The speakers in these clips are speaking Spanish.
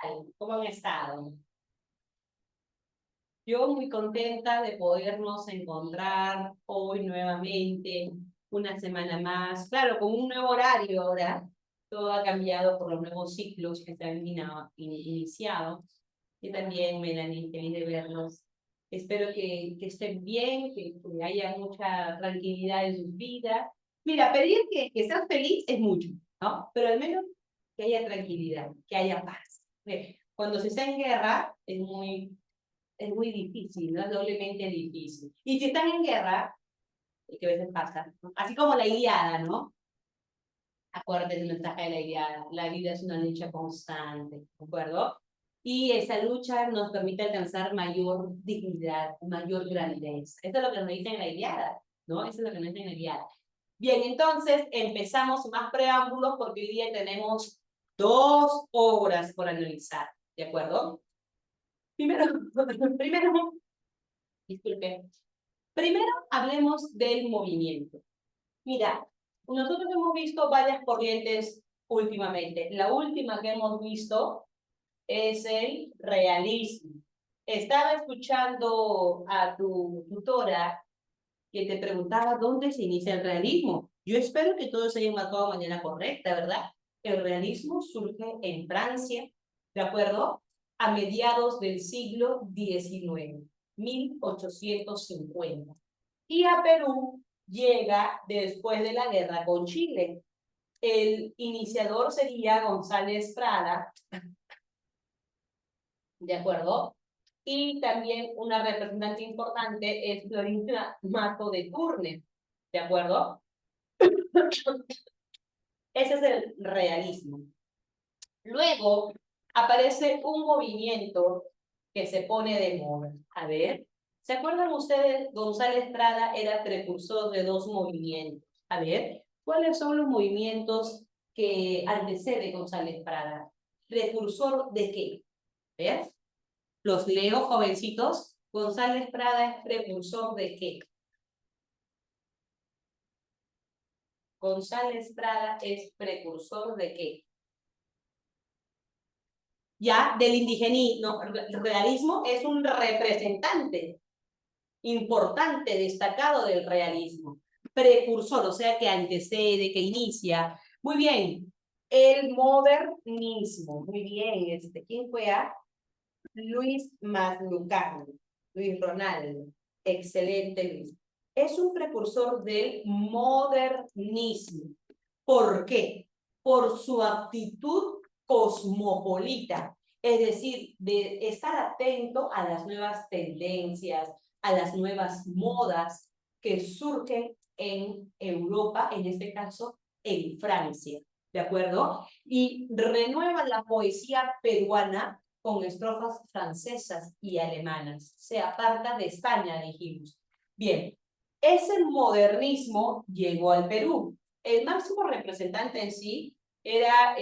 tal? ¿Cómo han estado? Yo muy contenta de podernos encontrar hoy nuevamente, una semana más. Claro, con un nuevo horario ahora. Todo ha cambiado por los nuevos ciclos que se han iniciado. Y también, Melanie, feliz de verlos. Espero que estén bien, que haya mucha tranquilidad en sus vidas. Mira, pedir que seas feliz es mucho, ¿no? Pero al menos que haya tranquilidad, que haya paz. Cuando se está en guerra es muy difícil, ¿no? Es doblemente difícil. Y si están en guerra, que a veces pasa, ¿no? Así como la Ilíada, ¿no? Acuérdate del mensaje de la Ilíada, la vida es una lucha constante, ¿de acuerdo? Y esa lucha nos permite alcanzar mayor dignidad, mayor grandeza. Eso es lo que nos dice en la Ilíada, ¿no? Eso es lo que nos dice en la Ilíada. Bien, entonces empezamos más preámbulos porque hoy día tenemos 2 obras por analizar, ¿de acuerdo? Primero, disculpe. Primero hablemos del movimiento. Mira, nosotros hemos visto varias corrientes últimamente. La última que hemos visto es el realismo. Estaba escuchando a tu tutora que te preguntaba dónde se inicia el realismo. Yo espero que todos se hayan marcado de manera correcta, ¿verdad? El realismo surge en Francia, ¿de acuerdo? A mediados del siglo XIX, 1850. Y a Perú llega después de la guerra con Chile. El iniciador sería González Prada, ¿de acuerdo? Y también una representante importante es Florinda Mato de Turner, ¿de acuerdo? Ese es el realismo. Luego aparece un movimiento que se pone de moda. A ver, ¿se acuerdan ustedes? González Prada era precursor de 2 movimientos. A ver, ¿cuáles son los movimientos que antecede González Prada? ¿Precursor de qué? ¿Ves? Los leo, jovencitos. González Prada es precursor de qué? González Prada es precursor de qué? Ya, del indigenismo. El realismo es un representante importante, destacado del realismo. Precursor, o sea, que antecede, que inicia. Muy bien. El modernismo. Muy bien. ¿Quién fue? Luis Maslucano. Luis Ronaldo. Excelente, Luis. Es un precursor del modernismo. ¿Por qué? Por su actitud cosmopolita, es decir, de estar atento a las nuevas tendencias, a las nuevas modas que surgen en Europa, en este caso en Francia, ¿de acuerdo? Y renueva la poesía peruana con estrofas francesas y alemanas. Se aparta de España, dijimos. Bien, ese modernismo llegó al Perú. El máximo representante en sí era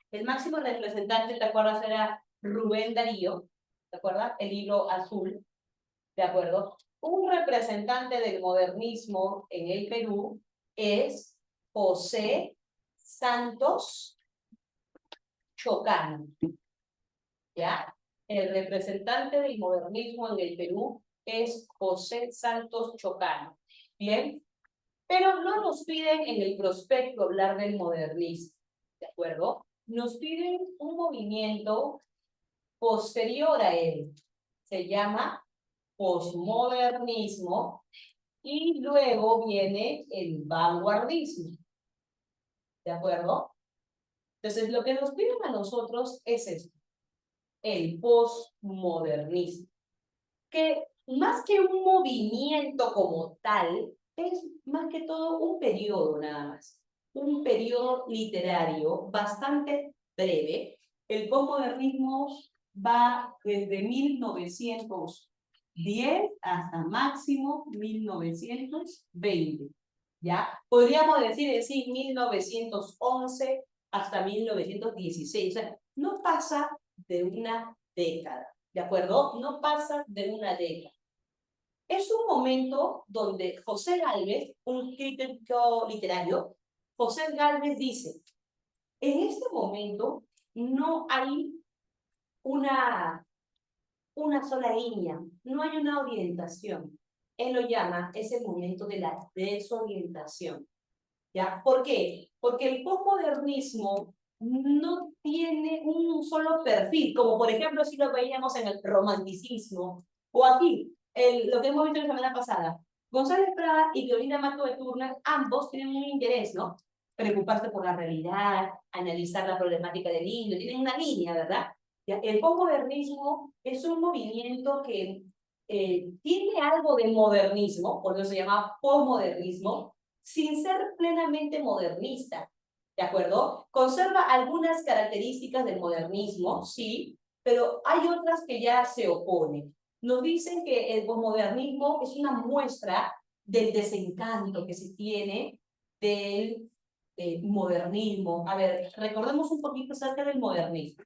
el máximo representante, ¿te acuerdas? Era Rubén Darío, ¿te acuerdas? El libro azul, ¿de acuerdo? Un representante del modernismo en el Perú es José Santos Chocano, ¿ya? El representante del modernismo en el Perú es José Santos Chocano, ¿bien? Pero no nos piden en el prospecto hablar del modernismo, ¿de acuerdo? Nos piden un movimiento posterior a él. Se llama posmodernismo y luego viene el vanguardismo, ¿de acuerdo? Entonces, lo que nos piden a nosotros es esto, el posmodernismo, que más que un movimiento como tal, es más que todo un periodo nada más, un periodo literario bastante breve. El posmodernismo va desde 1910 hasta máximo 1920, ¿ya? Podríamos decir en sí 1911 hasta 1916, o sea, no pasa de una década. ¿De acuerdo? No pasa de una década. Es un momento donde José Gálvez, un crítico literario, José Gálvez dice, en este momento no hay una sola línea, no hay una orientación. Él lo llama, es el momento de la desorientación. ¿Ya? ¿Por qué? Porque el posmodernismo no tiene un solo perfil, como por ejemplo si lo veíamos en el romanticismo, o aquí, lo que hemos visto la semana pasada. González Prada y Violina Mato de Turner, ambos tienen un interés, ¿no? Preocuparse por la realidad, analizar la problemática del indio, tienen una línea, ¿verdad? ¿Ya? El posmodernismo es un movimiento que tiene algo de modernismo, por eso se llama posmodernismo, sin ser plenamente modernista, ¿de acuerdo? Conserva algunas características del modernismo, sí, pero hay otras que ya se oponen. Nos dicen que el posmodernismo es una muestra del desencanto que se tiene del modernismo. A ver, recordemos un poquito acerca del modernismo.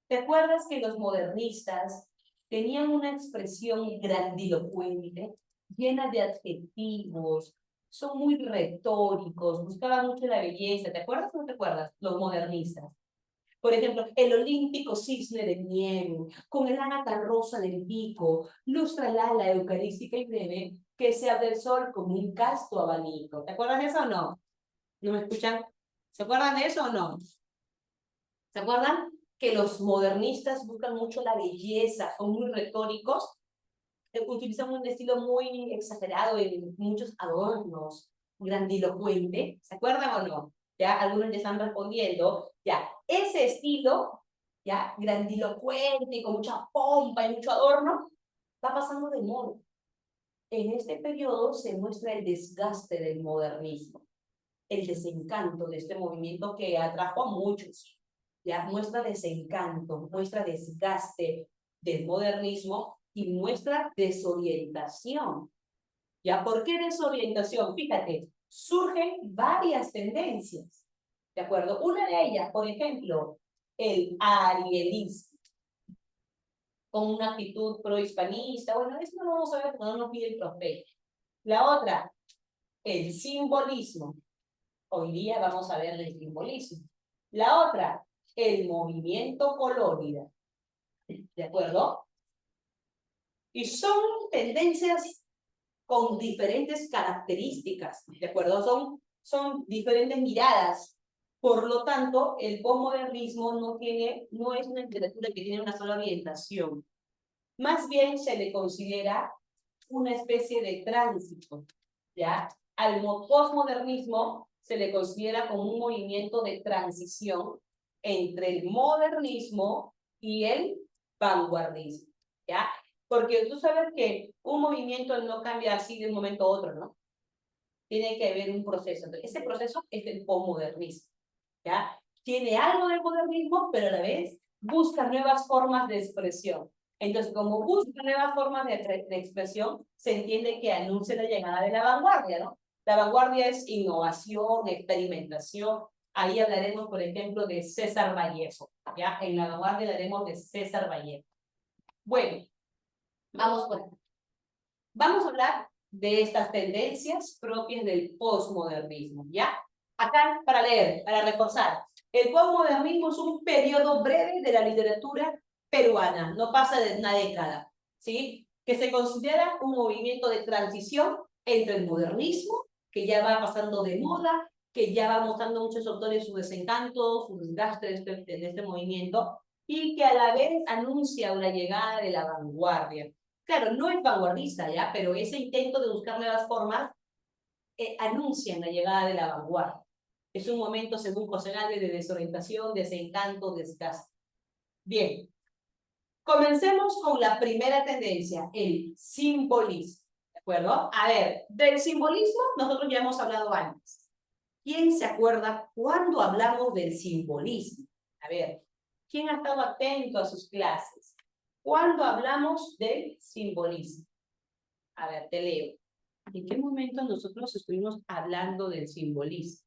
¿Te acuerdas que los modernistas tenían una expresión grandilocuente, llena de adjetivos, son muy retóricos, buscaban mucho la belleza? ¿Te acuerdas o no te acuerdas? Los modernistas. Por ejemplo, el olímpico cisne de nieve, con el ágata rosa del pico, lustra el ala eucarística y breve, que se abre el sol como un casto abanico. ¿Te acuerdas de eso o no? ¿No me escuchan? ¿Se acuerdan de eso o no? ¿Se acuerdan? Que los modernistas buscan mucho la belleza, son muy retóricos, utilizan un estilo muy exagerado en muchos adornos, grandilocuente. ¿Se acuerdan o no? Ya algunos ya están respondiendo. Ya, ese estilo, ya, grandilocuente, con mucha pompa y mucho adorno, va pasando de moda. En este periodo se muestra el desgaste del modernismo, el desencanto de este movimiento que atrajo a muchos. Ya muestra desencanto, muestra desgaste del modernismo y muestra desorientación. ¿Ya por qué desorientación? Fíjate, surgen varias tendencias, ¿de acuerdo? Una de ellas, por ejemplo, el arielismo, con una actitud prohispanista. Bueno, eso no lo vamos a ver porque no nos pide el prospecto. La otra, el simbolismo. Hoy día vamos a ver el simbolismo. La otra, el movimiento colónida. ¿De acuerdo? Y son tendencias con diferentes características. ¿De acuerdo? Son diferentes miradas. Por lo tanto, el posmodernismo no es una literatura que tiene una sola orientación. Más bien se le considera una especie de tránsito, ¿ya? Al posmodernismo se le considera como un movimiento de transición entre el modernismo y el vanguardismo, ¿ya? Porque tú sabes que un movimiento no cambia así de un momento a otro, ¿no? Tiene que haber un proceso. Entonces, ese proceso es el posmodernismo, ¿ya? Tiene algo del modernismo, pero a la vez busca nuevas formas de expresión. Entonces, como busca nuevas formas de expresión, se entiende que anuncia la llegada de la vanguardia, ¿no? La vanguardia es innovación, experimentación. Ahí hablaremos, por ejemplo, de César Vallejo, ¿ya? En la vanguardia hablaremos de César Vallejo. Bueno, vamos por aquí. Vamos a hablar de estas tendencias propias del posmodernismo, ¿ya? Acá, para leer, para reforzar. El posmodernismo es un periodo breve de la literatura peruana, no pasa de una década, ¿sí? Que se considera un movimiento de transición entre el modernismo, que ya va pasando de moda, que ya va mostrando muchos autores su desencanto, su desgaste de este movimiento, y que a la vez anuncia una llegada de la vanguardia. Claro, no es vanguardista ya, pero ese intento de buscar nuevas formas anuncia la llegada de la vanguardia. Es un momento, según José Galvez, de desorientación, desencanto, desgaste. Bien, comencemos con la primera tendencia, el simbolismo. ¿De acuerdo? A ver, del simbolismo nosotros ya hemos hablado antes. ¿Quién se acuerda cuándo hablamos del simbolismo? A ver, ¿quién ha estado atento a sus clases? ¿Cuándo hablamos del simbolismo? A ver, te leo. ¿En qué momento nosotros estuvimos hablando del simbolismo?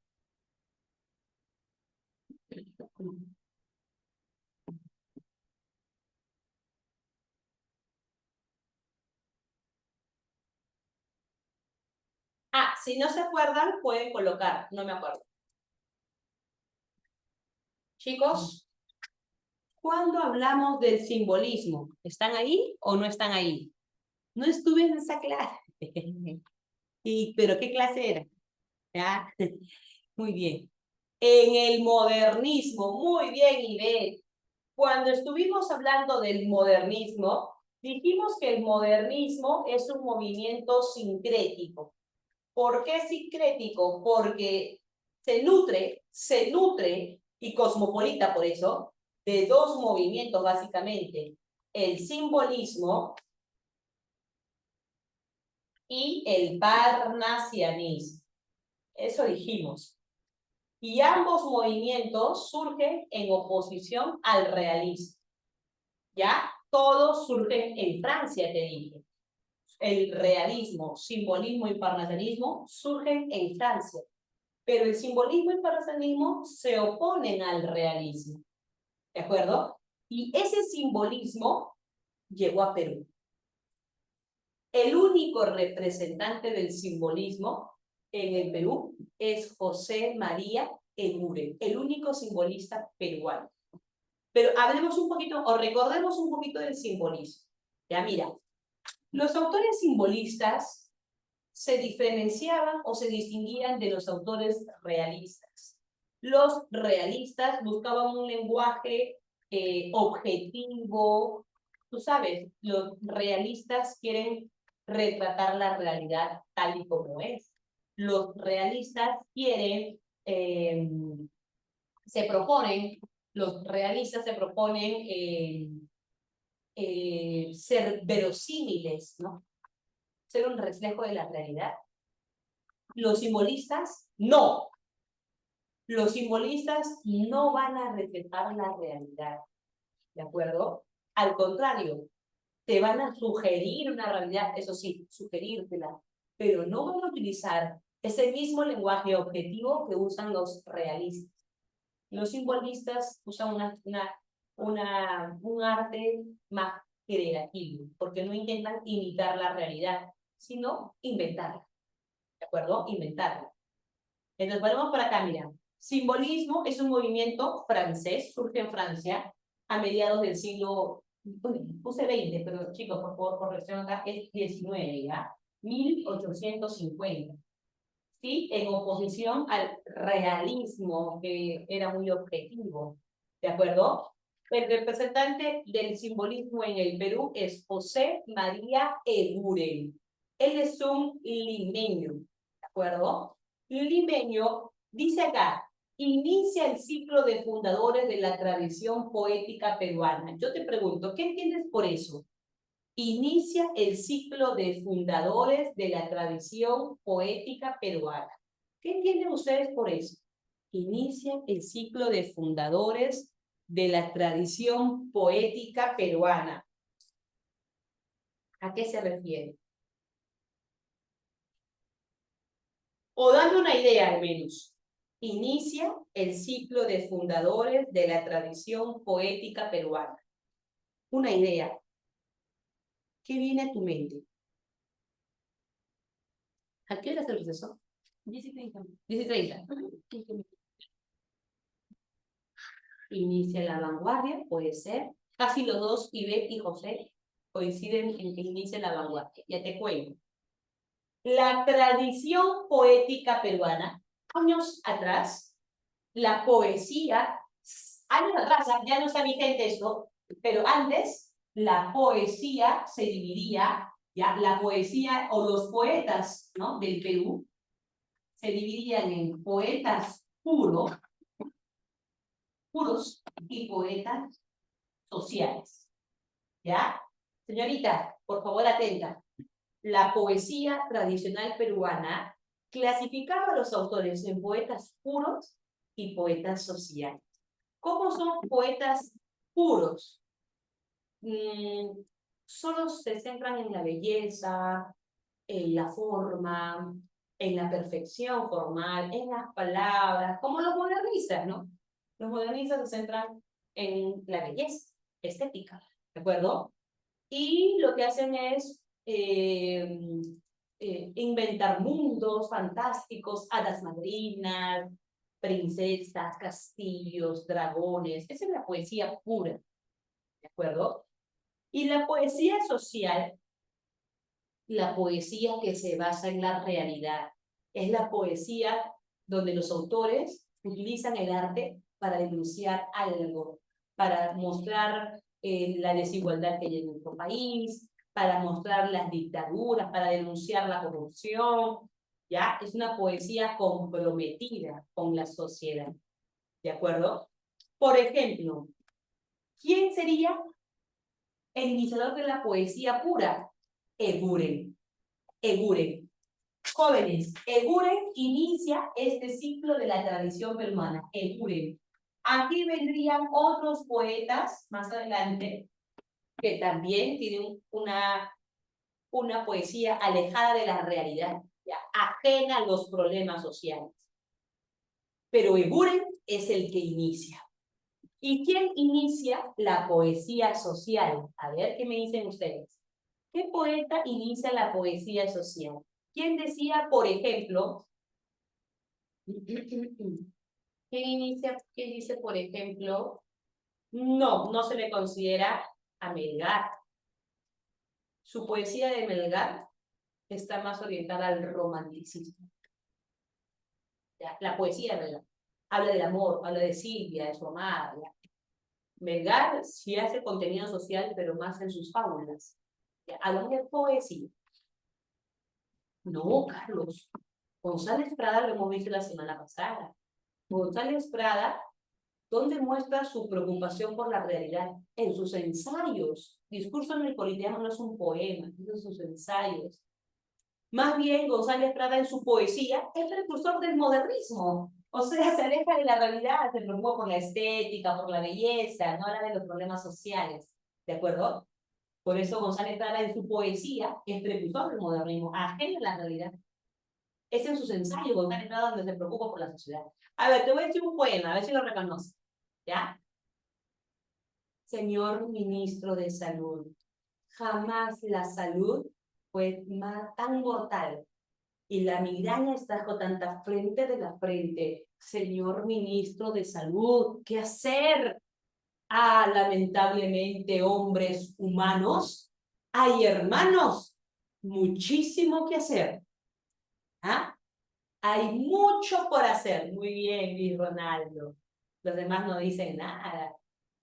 Ah, si no se acuerdan, pueden colocar. No me acuerdo. Chicos, ¿Cuándo hablamos del simbolismo? ¿Están ahí o no están ahí? No estuve en esa clase. ¿Pero qué clase era? ¿Ya? Muy bien. En el modernismo, muy bien, Ivette. Cuando estuvimos hablando del modernismo, dijimos que el modernismo es un movimiento sincrético. ¿Por qué sincrético? Porque se nutre, y cosmopolita por eso, de dos movimientos básicamente, el simbolismo y el parnasianismo. Eso dijimos. Y ambos movimientos surgen en oposición al realismo. ¿Ya? Todos surgen en Francia, te dije. El realismo, simbolismo y parnasianismo surgen en Francia. Pero el simbolismo y el parnasianismo se oponen al realismo. ¿De acuerdo? Y ese simbolismo llegó a Perú. El único representante del simbolismo en el Perú es José María Eguren, el único simbolista peruano. Pero hablemos un poquito, o recordemos un poquito del simbolismo. Ya mira, los autores simbolistas se diferenciaban o se distinguían de los autores realistas. Los realistas buscaban un lenguaje objetivo. Tú sabes, los realistas quieren retratar la realidad tal y como es. Los realistas quieren, los realistas se proponen ser verosímiles, ¿no? Ser un reflejo de la realidad. Los simbolistas, no. Los simbolistas no van a reflejar la realidad, ¿de acuerdo? Al contrario, te van a sugerir una realidad, eso sí, sugerírtela, pero no van a utilizar ese mismo lenguaje objetivo que usan los realistas. Los simbolistas usan un arte más creativo, porque no intentan imitar la realidad, sino inventarla, ¿de acuerdo? Inventarla. Entonces, volvemos por acá, mira. Simbolismo es un movimiento francés, surge en Francia a mediados del siglo, puse 20, pero chicos, por favor, corrección acá, es 19, ¿ya? 1850. ¿Sí? En oposición al realismo, que era muy objetivo, ¿de acuerdo? El representante del simbolismo en el Perú es José María Eguren. Él es un limeño, ¿de acuerdo? Limeño, dice acá, inicia el ciclo de fundadores de la tradición poética peruana. Yo te pregunto, ¿qué entiendes por eso? Inicia el ciclo de fundadores de la tradición poética peruana. ¿Qué entienden ustedes por eso? Inicia el ciclo de fundadores de la tradición poética peruana. ¿A qué se refiere? O dame una idea al menos. Inicia el ciclo de fundadores de la tradición poética peruana. Una idea. ¿Qué viene a tu mente? ¿A qué hora es el receso? 10:30. 10:30. Inicia la vanguardia, puede ser. Casi los dos, Ivette y José, coinciden en que inicia la vanguardia. Ya te cuento. La tradición poética peruana, años atrás, la poesía, años atrás, ya no está vigente esto, pero antes la poesía se dividía, ya la poesía o los poetas, ¿no?, del Perú se dividían en poetas puros y poetas sociales. ¿Ya? Señorita, por favor, atenta. La poesía tradicional peruana clasificaba a los autores en poetas puros y poetas sociales. ¿Cómo son poetas puros? Solo se centran en la belleza, en la forma, en la perfección formal, en las palabras, como los modernistas, ¿no? Los modernistas se centran en la belleza estética, ¿de acuerdo? Y lo que hacen es inventar mundos fantásticos, hadas madrinas, princesas, castillos, dragones. Esa es la poesía pura. ¿de acuerdo? Y la poesía social, la poesía que se basa en la realidad, es la poesía donde los autores utilizan el arte para denunciar algo, para mostrar la desigualdad que hay en nuestro país, para mostrar las dictaduras, para denunciar la corrupción, ¿ya? Es una poesía comprometida con la sociedad, ¿de acuerdo? Por ejemplo, ¿quién sería el iniciador de la poesía pura? Eguren. Eguren. Jóvenes, Eguren inicia este ciclo de la tradición peruana. Eguren. Aquí vendrían otros poetas más adelante que también tienen una poesía alejada de la realidad, ¿ya? Ajena a los problemas sociales. Pero Eguren es el que inicia. ¿Y quién inicia la poesía social? A ver, ¿qué me dicen ustedes? ¿Qué poeta inicia la poesía social? ¿Quién decía, por ejemplo, ¿quién dice, por ejemplo, no se le considera a Melgar? Su poesía de Melgar está más orientada al romanticismo. ¿Ya? La poesía de Melgar habla del amor, habla de Silvia, de su amada. ¿Ya? Melgar sí hace contenido social, pero más en sus fábulas. ¿Ya? Hablamos de poesía. No, Carlos. González Prada lo hemos visto la semana pasada. González Prada, ¿dónde muestra su preocupación por la realidad? En sus ensayos. Discurso en el Politeama no es un poema, es en sus ensayos. Más bien, González Prada en su poesía es precursor del modernismo. O sea, se aleja de la realidad, se preocupa por la estética, por la belleza, no habla de los problemas sociales. ¿De acuerdo? Por eso González Prada en su poesía es precursor del modernismo, ajeno a la realidad. Es en sus ensayos, González Prada, donde se preocupa por la sociedad. A ver, te voy a decir un poema, a ver si lo reconoces. ¿Ya? Señor Ministro de Salud, jamás la salud fue tan mortal y la migraña está con tanta frente de la frente. Señor Ministro de Salud, ¿qué hacer? Ah, lamentablemente, hombres humanos, hay hermanos, muchísimo que hacer. ¿Ah? Hay mucho por hacer. Muy bien, Luis Ronaldo. Los demás no dicen nada.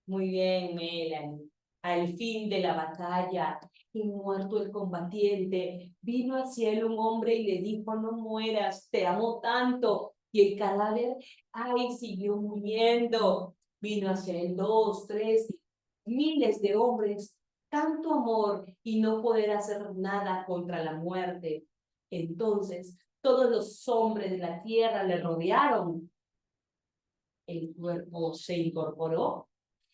Muy bien, Melanie. Al fin de la batalla, y muerto el combatiente, vino hacia él un hombre y le dijo, no mueras, te amo tanto. Y el cadáver, ay, siguió muriendo. Vino hacia él 2, 3, miles de hombres, tanto amor y no poder hacer nada contra la muerte. Entonces, todos los hombres de la tierra le rodearon. El cuerpo se incorporó,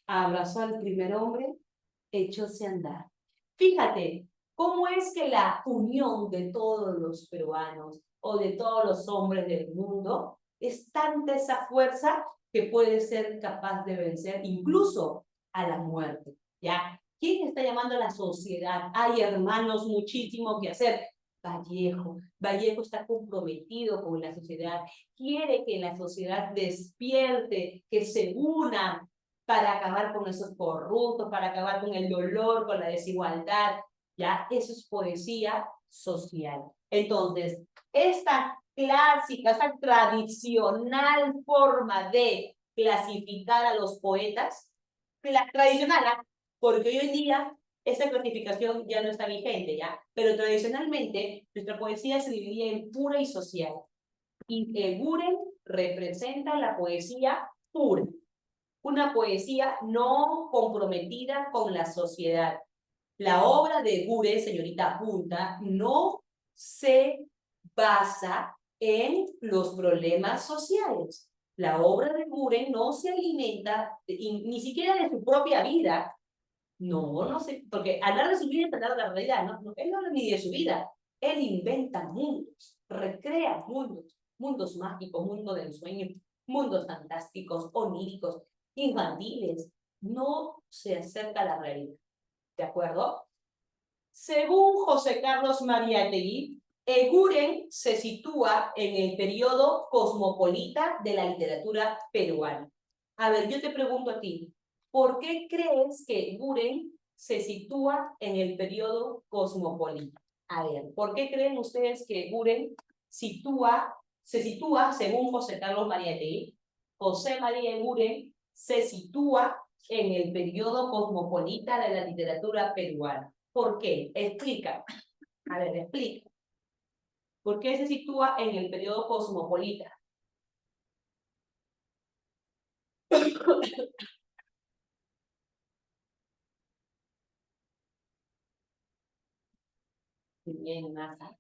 abrazó al primer hombre, echóse a andar. Fíjate, ¿cómo es que la unión de todos los peruanos o de todos los hombres del mundo es tanta esa fuerza que puede ser capaz de vencer incluso a la muerte? ¿Ya? ¿Quién está llamando a la sociedad? Hay hermanos, muchísimo que hacer. Vallejo está comprometido con la sociedad, quiere que la sociedad despierte, que se una para acabar con esos corruptos, para acabar con el dolor, con la desigualdad, ¿ya? Eso es poesía social. Entonces, esta clásica, esta tradicional forma de clasificar a los poetas, tradicional, ¿eh? Porque hoy en día esa clasificación ya no está vigente, ¿ya? Pero tradicionalmente nuestra poesía se dividía en pura y social. Y Eguren representa la poesía pura, una poesía no comprometida con la sociedad. La obra de Eguren, señorita Punta, no se basa en los problemas sociales. La obra de Eguren no se alimenta ni siquiera de su propia vida. No sé, porque hablar de su vida es hablar de la realidad, ¿no? Él no habla ni de su vida. Él inventa mundos, recrea mundos, mundos mágicos, mundos del sueño, mundos fantásticos, oníricos, infantiles. No se acerca a la realidad, ¿de acuerdo? Según José Carlos Mariátegui, Eguren se sitúa en el periodo cosmopolita de la literatura peruana. A ver, yo te pregunto a ti, ¿Por qué crees que Buren se sitúa en el periodo cosmopolita? A ver, ¿por qué creen ustedes que Buren se sitúa, según José Carlos Mariátegui, José María Buren se sitúa en el periodo cosmopolita de la literatura peruana? ¿Por qué? Explica. A ver, explica. ¿Por qué se sitúa en el periodo cosmopolita? Bien, Nasa.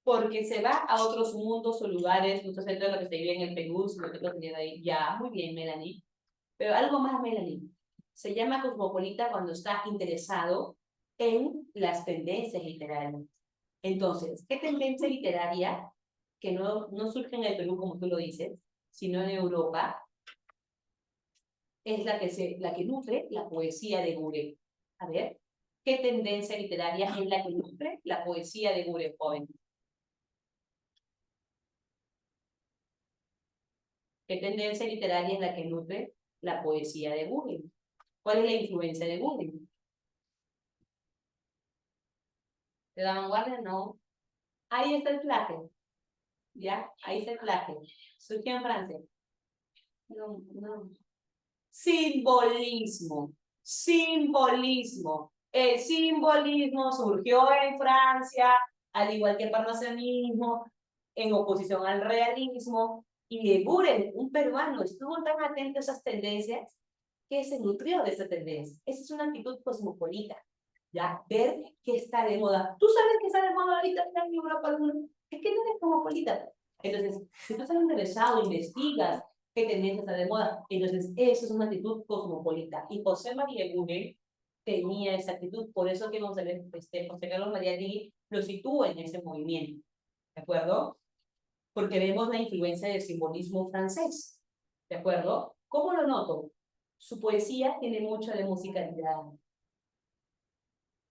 Porque se va a otros mundos o lugares, muchos de lo que se vive en el Perú, si no te lo tenía ahí. Ya, muy bien, Melanie. Pero algo más, Melanie. Se llama cosmopolita cuando está interesado en las tendencias literarias. Entonces, ¿qué tendencia literaria que no surge en el Perú, como tú lo dices, sino en Europa, es la que nutre la poesía de Gure? A ver, ¿qué tendencia literaria es la que nutre la poesía de Gure, joven? ¿Qué tendencia literaria es la que nutre la poesía de Gure? ¿Cuál es la influencia de Gure? ¿De la vanguardia? No. Ahí está el plagio. ¿Ya? Ahí está el plagio. ¿Surgió en Francia? No, no. Simbolismo. Simbolismo. El simbolismo surgió en Francia, al igual que el parnasianismo, en oposición al realismo. Y Buren, un peruano, estuvo tan atento a esas tendencias que se nutrió de esa tendencia. Esa es una actitud cosmopolita. ¿Ya? Ver qué está de moda. ¿Tú sabes qué está de moda ahorita en Europa? Es que no eres cosmopolita. Entonces, si tú estás interesado, investigas qué tendencia está de moda, entonces eso es una actitud cosmopolita. Y José María Gune tenía esa actitud, por eso que José Carlos María Díaz lo sitúa en ese movimiento. ¿De acuerdo? Porque vemos la influencia del simbolismo francés. ¿De acuerdo? ¿Cómo lo noto? Su poesía tiene mucho de musicalidad.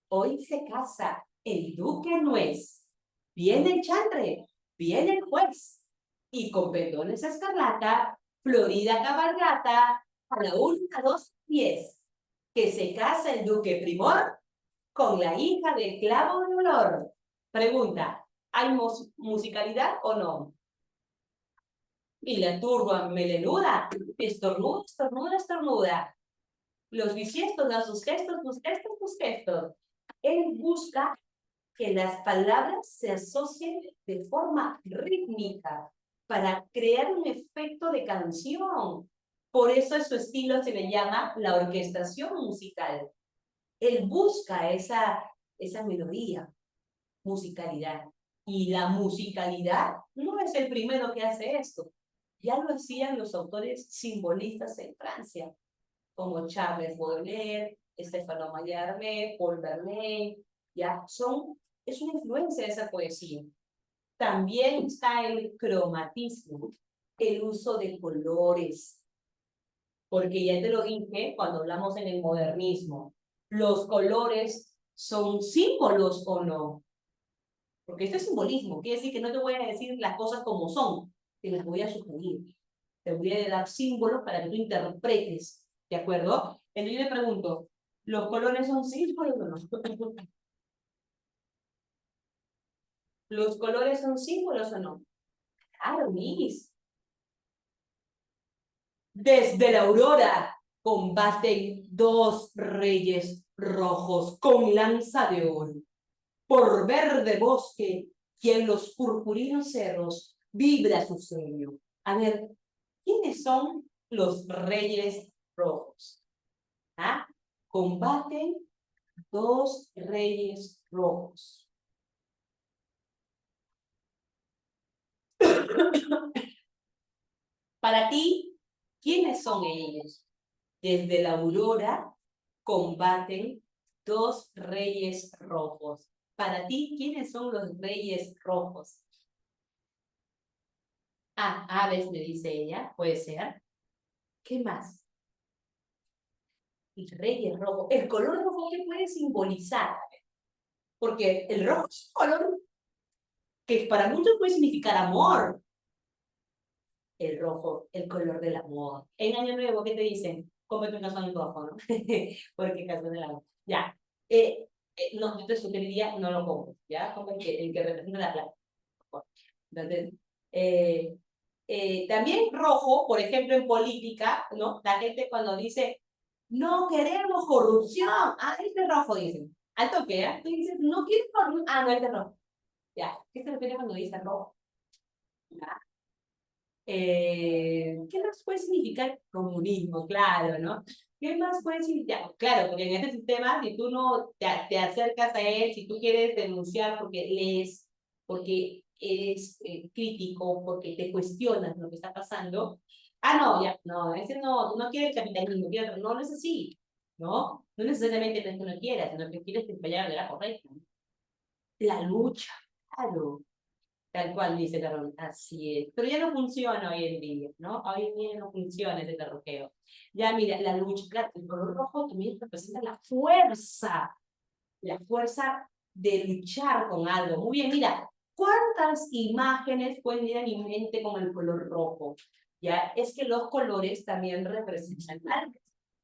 Hoy se casa el duque nuez, viene el chantre, viene el juez, y con pendones escarlata, florida cabalgata, a la 1, 2, 10, que se casa el duque primor con la hija del clavo de olor. Pregunta, ¿hay musicalidad o no? Y la turba melenuda, estornuda, estornuda, estornuda. Los bisiestos dan sus gestos, sus gestos, sus gestos. Él busca que las palabras se asocien de forma rítmica para crear un efecto de canción. Por eso a su estilo se le llama la orquestación musical. Él busca esa melodía, musicalidad. Y la musicalidad no es el primero que hace esto. Ya lo hacían los autores simbolistas en Francia, como Charles Baudelaire, Stefano Mallarmé, Paul Verlaine, ya es una influencia de esa poesía. También está el cromatismo, el uso de colores, porque ya te lo dije cuando hablamos en el modernismo, los colores son símbolos o no, porque este es simbolismo, quiere decir que no te voy a decir las cosas como son, te las voy a sugerir, te voy a dar símbolos para que tú interpretes, ¿de acuerdo? Entonces yo le pregunto, ¿los colores son símbolos o no? ¿Los colores son símbolos o no? Claro, Miss. Desde la aurora combaten dos reyes rojos con lanza de oro. Por verde bosque y en los purpurinos cerros vibra su sueño. A ver, ¿quiénes son los reyes rojos? ¿Ah? Combaten dos reyes rojos. Para ti, ¿quiénes son ellos? Desde la aurora combaten dos reyes rojos. Para ti, ¿quiénes son los reyes rojos? Ah, aves, me dice ella, puede ser. ¿Qué más? El rey es rojo. El color rojo, ¿qué puede simbolizar? Porque el rojo es un color que para muchos puede significar amor. El rojo, el color del amor. En Año Nuevo, ¿qué te dicen? Cómprate un calzón en rojo, ¿no? Porque calzón del amor. Ya. No, yo te sugeriría, no lo compres, ¿ya? Compra el que representa la plata. Entonces, eh, también rojo, por ejemplo, en política, ¿no? La gente cuando dice, no queremos corrupción, ah, este rojo, dicen. Al toque, ¿eh? Tú dices, no quieres corrupción, ah, no, este rojo. Ya, ¿qué se refiere cuando dice rojo? ¿Ya? ¿Qué más puede significar comunismo? Claro, ¿no? ¿Qué más puede significar? Claro, porque en este sistema, si tú no te acercas a él, si tú quieres denunciar porque lees, porque eres crítico, porque te cuestionas lo que está pasando, ah, no, ya, no, ese no, tú no quieres capitalismo, no, no es así, ¿no? No necesariamente es que no quieras, sino que quieres que vaya de la correcta. La lucha, claro. Tal cual dice Carol, así es. Pero ya no funciona hoy en día, ¿no? Hoy en día no funciona ese terroqueo. Ya mira, la lucha, claro, el color rojo también representa la fuerza de luchar con algo. Muy bien, mira, ¿cuántas imágenes pueden ir a mi mente con el color rojo? Ya, es que los colores también representan algo.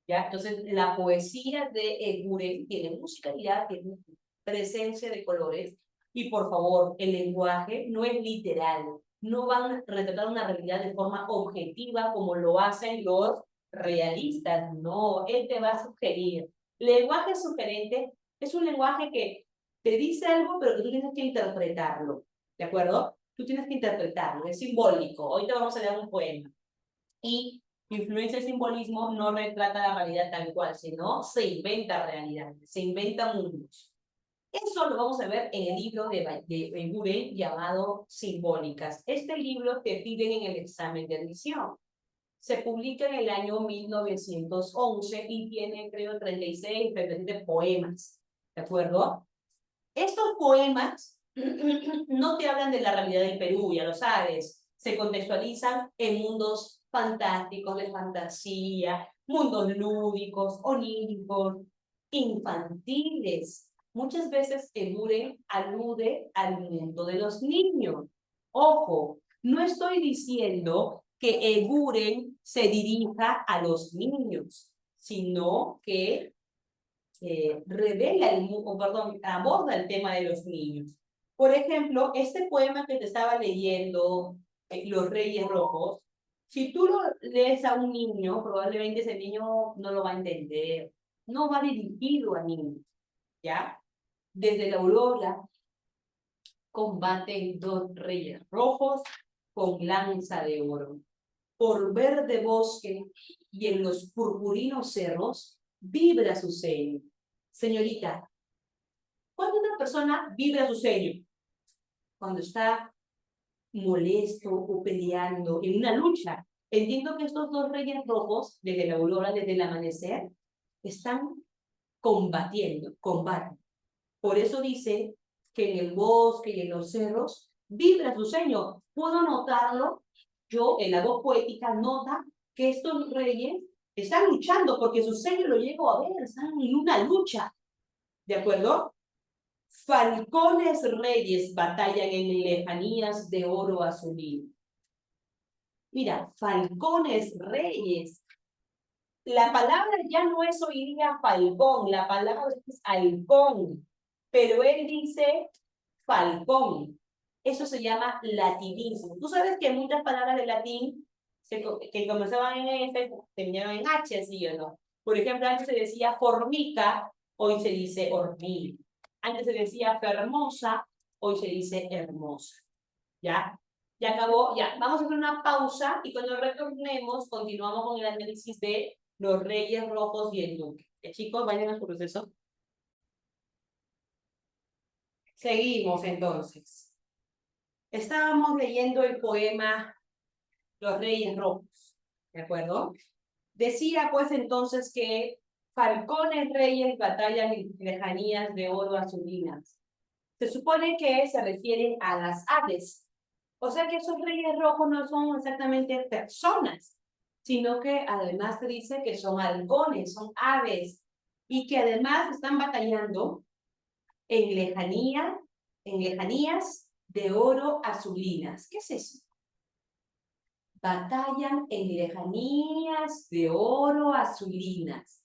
¿Ya? Entonces, la poesía de Eguren tiene musicalidad, tiene presencia de colores, y por favor, el lenguaje no es literal, no van a retratar una realidad de forma objetiva como lo hacen los realistas, no, él te va a sugerir. Lenguaje sugerente es un lenguaje que te dice algo, pero que tú tienes que interpretarlo, ¿de acuerdo? Tú tienes que interpretarlo, es simbólico. Hoy te vamos a leer un poema. Y influencia el simbolismo no retrata la realidad tal cual, sino se inventa realidades, se inventa mundos. Eso lo vamos a ver en el libro de Buren llamado Simbólicas. Este libro te piden en el examen de admisión. Se publica en el año 1911 y tiene, creo, 36, 37 poemas. ¿De acuerdo? Estos poemas no te hablan de la realidad del Perú, ya lo sabes. Se contextualizan en mundos fantásticos, de fantasía, mundos lúdicos, oníricos, infantiles. Muchas veces Eguren alude al mundo de los niños. Ojo, no estoy diciendo que Eguren se dirija a los niños, sino que revela, perdón, aborda el tema de los niños. Por ejemplo, este poema que te estaba leyendo, Los Reyes Rojos, si tú lo lees a un niño, probablemente ese niño no lo va a entender, no va dirigido a niños, ¿ya? Desde la aurora combaten dos reyes rojos con lanza de oro. Por verde bosque y en los purpurinos cerros vibra su sello. Señorita, ¿cuándo una persona vibra su sello? Cuando está molesto o peleando en una lucha. Entiendo que estos dos reyes rojos, desde la aurora, desde el amanecer, están combatiendo, combaten. Por eso dice que en el bosque y en los cerros vibra su sello. Puedo notarlo, yo en la voz poética nota que estos reyes están luchando porque su sello lo llego a ver, están en una lucha. ¿De acuerdo? Falcones reyes batallan en lejanías de oro azulino. Mira, falcones reyes. La palabra ya no es hoy día falcón, la palabra es halcón, pero él dice falcón. Eso se llama latinismo. Tú sabes que muchas palabras de latín que comenzaban en F terminaban en H, ¿sí o no? Por ejemplo, antes se decía formica, hoy se dice hormiga. Antes se decía fermosa, hoy se dice hermosa. ¿Ya? Ya acabó, ya. Vamos a hacer una pausa y cuando retornemos continuamos con el análisis de los Reyes Rojos y el Duque. Chicos, vayan a su proceso. Seguimos entonces. Estábamos leyendo el poema Los Reyes Rojos, ¿de acuerdo? Decía pues entonces que falcones reyes batallan en lejanías de oro azulinas. Se supone que se refieren a las aves. O sea que esos reyes rojos no son exactamente personas, sino que además se dice que son halcones, son aves, y que además están batallando en lejanías de oro azulinas. ¿Qué es eso? batallan en lejanías de oro azulinas.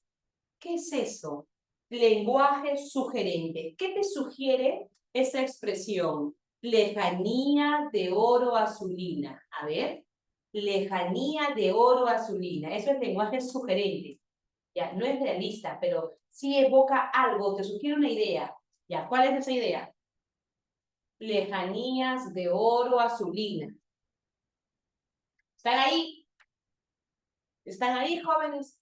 ¿Qué es eso? Lenguaje sugerente. ¿Qué te sugiere esa expresión? Lejanía de oro azulina. A ver, lejanía de oro azulina. Eso es lenguaje sugerente. Ya, no es realista, pero sí evoca algo, te sugiere una idea. Ya, ¿cuál es esa idea? Lejanías de oro azulina. ¿Están ahí? ¿Están ahí, jóvenes?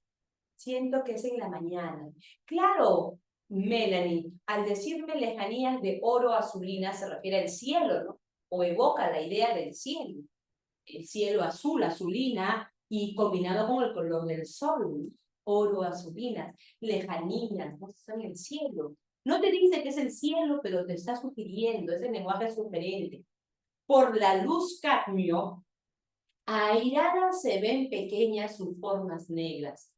Siento que es en la mañana. Claro, Melanie, al decirme lejanías de oro azulina se refiere al cielo, ¿no? O evoca la idea del cielo. El cielo azul, azulina, y combinado con el color del sol, ¿no? Oro azulina, lejanías, ¿no? Son el cielo. No te dice que es el cielo, pero te está sugiriendo, ese lenguaje sugerente. Por la luz cadmio, airadas se ven pequeñas sus formas negras.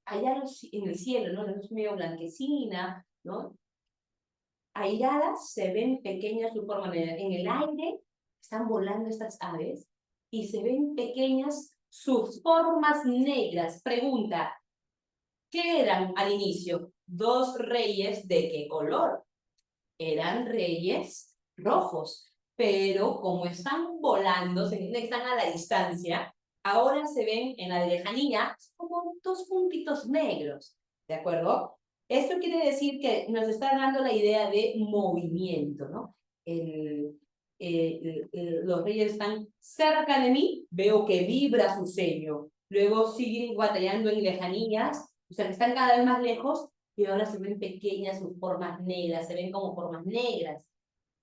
Allá en el cielo, ¿no? La luz medio blanquecina, ¿no? Airadas se ven pequeñas sus formas negras. En el aire están volando estas aves y se ven pequeñas sus formas negras. Pregunta, ¿qué eran al inicio? Dos reyes, ¿de qué color? Eran reyes rojos, pero como están volando, están a la distancia, ahora se ven en la lejanía como dos puntitos negros, ¿de acuerdo? Esto quiere decir que nos está dando la idea de movimiento, ¿no? Los reyes están cerca de mí, veo que vibra su sello, luego siguen batallando en lejanías, o sea que están cada vez más lejos, y ahora se ven pequeñas sus formas negras, se ven como formas negras.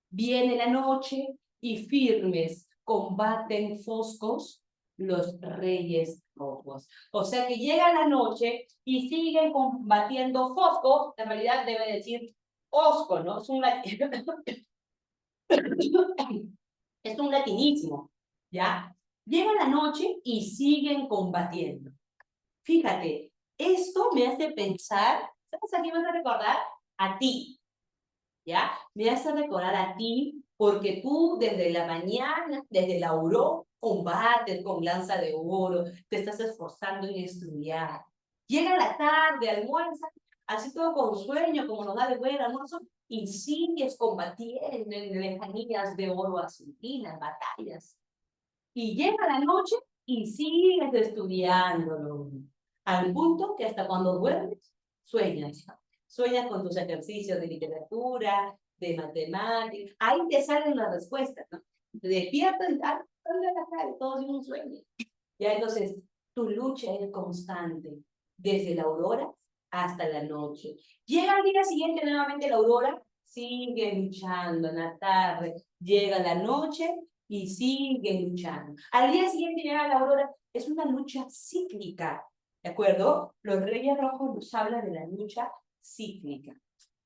Viene la noche y firmes combaten foscos los reyes rojos. O sea que llega la noche y siguen combatiendo foscos, en realidad debe decir osco, ¿no? Es un latinismo, ¿ya? Llega la noche y siguen combatiendo. Fíjate, esto me hace pensar, ¿sabes a qué me hace recordar? A ti, ¿ya? Me hace recordar a ti porque tú desde la mañana, desde la aurora, combates con lanza de oro, te estás esforzando en estudiar. Llega la tarde, almuerzas, así todo con sueño, como nos da de buen almuerzo, y sigues combatiendo en lejanías de oro azulinas, batallas. Y llega la noche y sigues estudiándolo. Al punto que hasta cuando duermes, sueñas. Sueñas con tus ejercicios de literatura, de matemáticas. Ahí te salen las respuestas, ¿no? Te despiertas y todo es un sueño. Ya entonces, tu lucha es constante, desde la aurora hasta la noche. Llega al día siguiente nuevamente la aurora, sigue luchando en la tarde, llega la noche y sigue luchando. Al día siguiente llega la aurora, es una lucha cíclica, ¿de acuerdo? Los Reyes Rojos nos hablan de la lucha cíclica,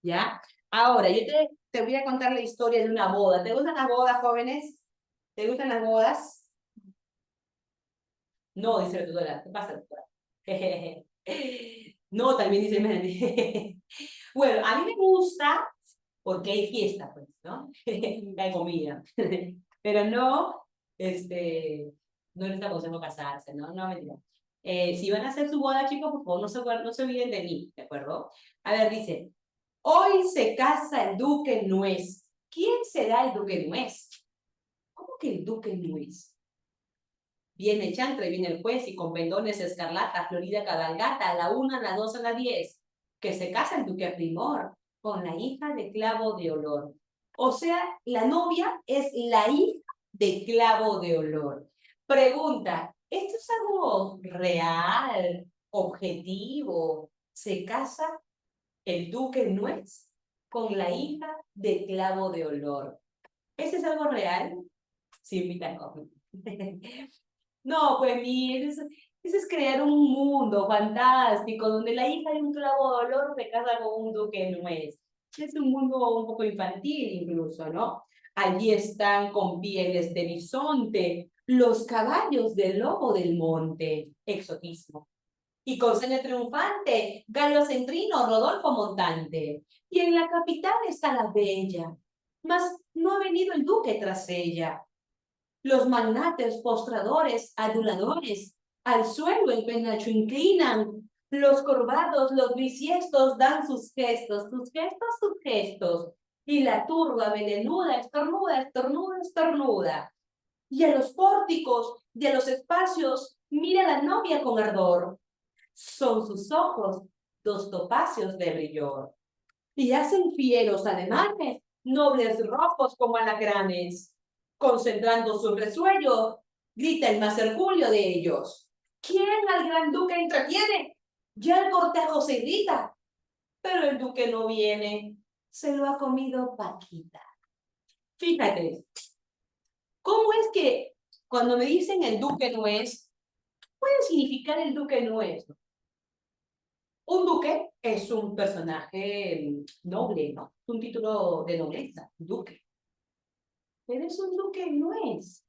¿ya? Ahora, yo te voy a contar la historia de una boda. ¿Te gustan las bodas, jóvenes? ¿Te gustan las bodas? No, dice la tutora. ¿Qué pasa, tutora? No, también dice Melanie. Bueno, a mí me gusta porque hay fiesta, pues, ¿no? Hay comida. Pero no, no les aconsejo casarse, ¿no? No, mentira. Si van a hacer su boda, chicos, por favor, no se olviden de mí, ¿de acuerdo? A ver, dice, hoy se casa el duque Nuez. ¿Quién será el duque Nuez? ¿Cómo que el duque Nuez? Viene chantre, viene el juez y con pendones escarlata, florida cabalgata, a la 1, a la 2, a la 10, que se casa el duque Primor con la hija de Clavo de Olor. O sea, la novia es la hija de Clavo de Olor. Pregunta, ¿esto es algo real, objetivo? ¿Se casa el duque Nuez con la hija de Clavo de Olor? ¿Ese es algo real? Sí, invita a No, pues eso es crear un mundo fantástico donde la hija de un clavo de olor se casa con un duque nuez. Es un mundo un poco infantil incluso, ¿no? Allí están con pieles de bisonte los caballos del lobo del monte, exotismo. Y con seña triunfante, Galo Centrino, Rodolfo Montante. Y en la capital está la bella, mas no ha venido el duque tras ella. Los magnates postradores, aduladores, al suelo el penacho inclinan. Los corvados, los bisiestos dan sus gestos, sus gestos, sus gestos. Y la turba melenuda estornuda, estornuda, estornuda. Y a los pórticos y a los espacios mira la novia con ardor. Son sus ojos dos topacios de brillor. Y hacen fieros ademanes, nobles rojos como alacranes. Concentrando su resuello, grita el más hercúleo de ellos. ¿Quién al gran duque entretiene? Ya el cortejo se irrita, pero el duque no viene. Se lo ha comido Paquita. Fíjate, ¿cómo es que cuando me dicen el duque no es, puede significar el duque no es? Un duque es un personaje noble, ¿no? Un título de nobleza, duque. Pero es un duque no es.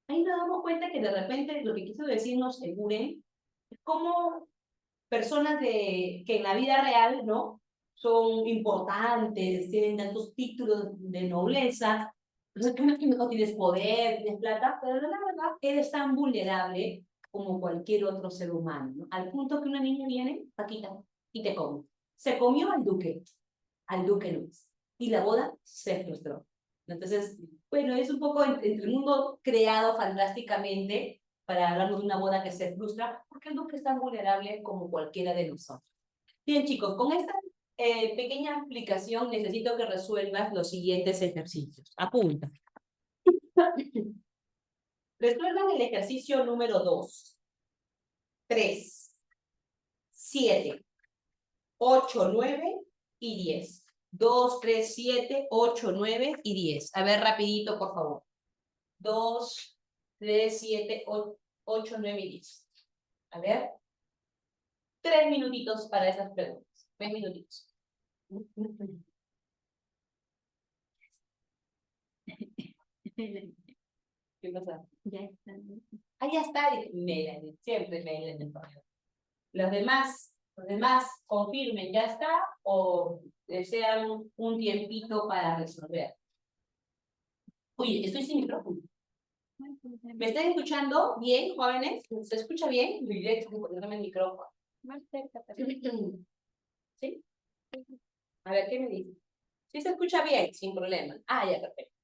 Ahí nos damos cuenta que de repente lo que quiso decirnos el Guren es como personas que en la vida real, ¿no? Son importantes, tienen tantos títulos de nobleza, entonces no tienes poder, tienes plata, pero la verdad eres tan vulnerable como cualquier otro ser humano, ¿no? Al punto que una niña viene, Paquita, y te come. Se comió al duque Luis, y la boda se frustró. Entonces, bueno, es un poco entre el mundo creado fantásticamente para hablarnos de una boda que se frustra, porque el duque es tan vulnerable como cualquiera de nosotros. Bien, chicos, con esta pequeña explicación necesito que resuelvas los siguientes ejercicios. Apunta. Resuelvan el ejercicio número 2, 3, 7, 8, 9 y 10. 2, 3, 7, 8, 9 y 10. A ver, rapidito, por favor. 2, 3, 7, 8, 9 y 10. A ver. 3 minutitos para esas preguntas. 3 minutitos. ¿Qué pasa? Ya está. Ah, ya está. Melanie, siempre Melanie. Los demás confirmen, ya está, o desean un tiempito para resolver. Oye, estoy sin micrófono. ¿Me están escuchando bien, jóvenes? ¿Se escucha bien? Directo, ponerme el micrófono. Más cerca también. ¿Sí? A ver, ¿qué me dice? Sí se escucha bien, sin problema. Ah, ya, perfecto.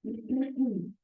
¿Listo?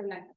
blanca.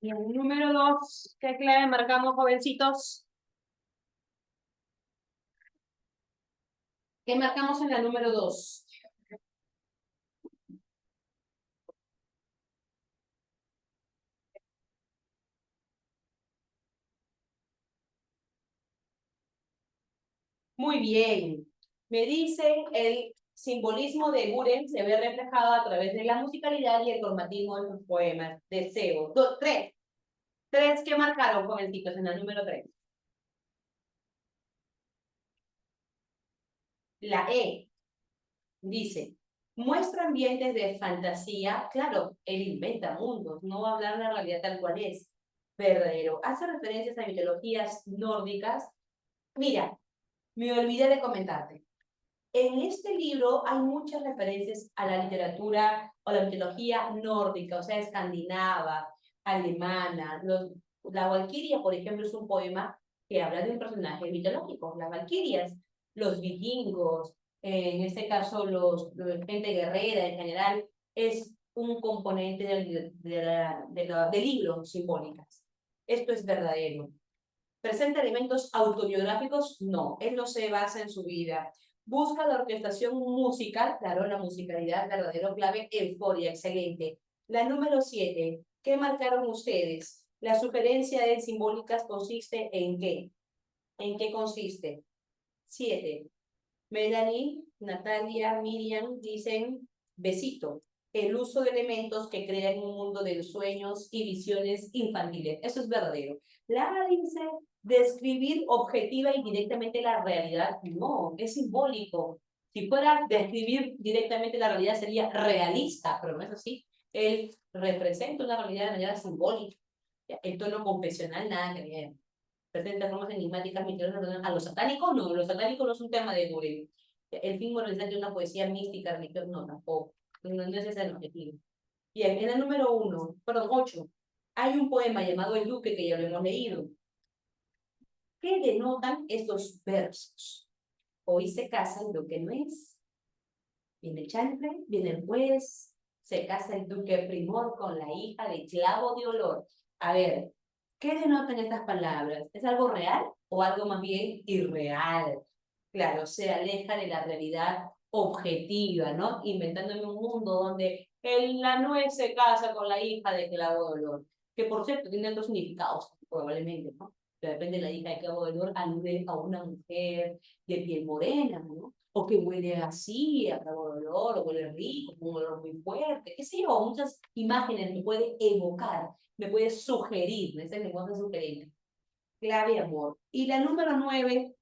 Y en el número 2, ¿qué clave marcamos, jovencitos? ¿Qué marcamos en la número 2? Muy bien. Me dicen el simbolismo de Buren se ve reflejado a través de la musicalidad y el cromatismo de sus poemas. Deseo. Tres. Tres que marcaron, jovencitos, en la número 3. La E dice, muestra ambientes de fantasía. Claro, él inventa mundos, no va a hablar de la realidad tal cual es. Verdadero. Hace referencias a mitologías nórdicas. Mira, me olvidé de comentarte. En este libro hay muchas referencias a la literatura o la mitología nórdica, o sea, escandinava, alemana. La Valquiria, por ejemplo, es un poema que habla de un personaje mitológico, las Valquirias, los vikingos, en este caso gente guerrera en general, es un componente de libros simbólicas. Esto es verdadero. ¿Presenta elementos autobiográficos? No, él no se basa en su vida. Busca la orquestación musical, claro, la musicalidad, verdadero clave, euforia, excelente. La número 7, ¿qué marcaron ustedes? La sugerencia de simbólicas consiste ¿en qué? ¿En qué consiste? 7. Melanie, Natalia, Miriam dicen besito. El uso de elementos que crean un mundo de sueños y visiones infantiles. Eso es verdadero. Lara dice describir objetiva y directamente la realidad. No, es simbólico. Si fuera describir directamente la realidad sería realista, pero no es así. Él representa una realidad de manera simbólica. El tono confesional, nada que ver. Presenta formas enigmáticas, misteriosas. A los satánicos no, los satánicos no es un tema de Buren. El fin moralizante de una poesía mística, religiosa, no, tampoco. No es ese el objetivo. Bien, en el número 1, perdón, 8, hay un poema llamado El Duque que ya lo hemos leído. ¿Qué denotan estos versos? Hoy se casa el duque no es. Viene el chantre, viene el juez, se casa el duque primor con la hija de Clavo de Olor. A ver, ¿qué denotan estas palabras? ¿Es algo real o algo más bien irreal? Claro, se aleja de la realidad objetiva, ¿no? Inventándome un mundo donde la nuez se casa con la hija de Clavo de Olor, que por cierto tiene dos significados, probablemente, ¿no? Pero depende de la hija de Clavo de Olor, alude a una mujer de piel morena, ¿no? O que huele así, a Clavo de Olor, o huele rico, un olor muy fuerte, qué sé yo, muchas imágenes me puede evocar, me puede sugerir, ese lenguaje sugerente. Clave amor. Y la número 9,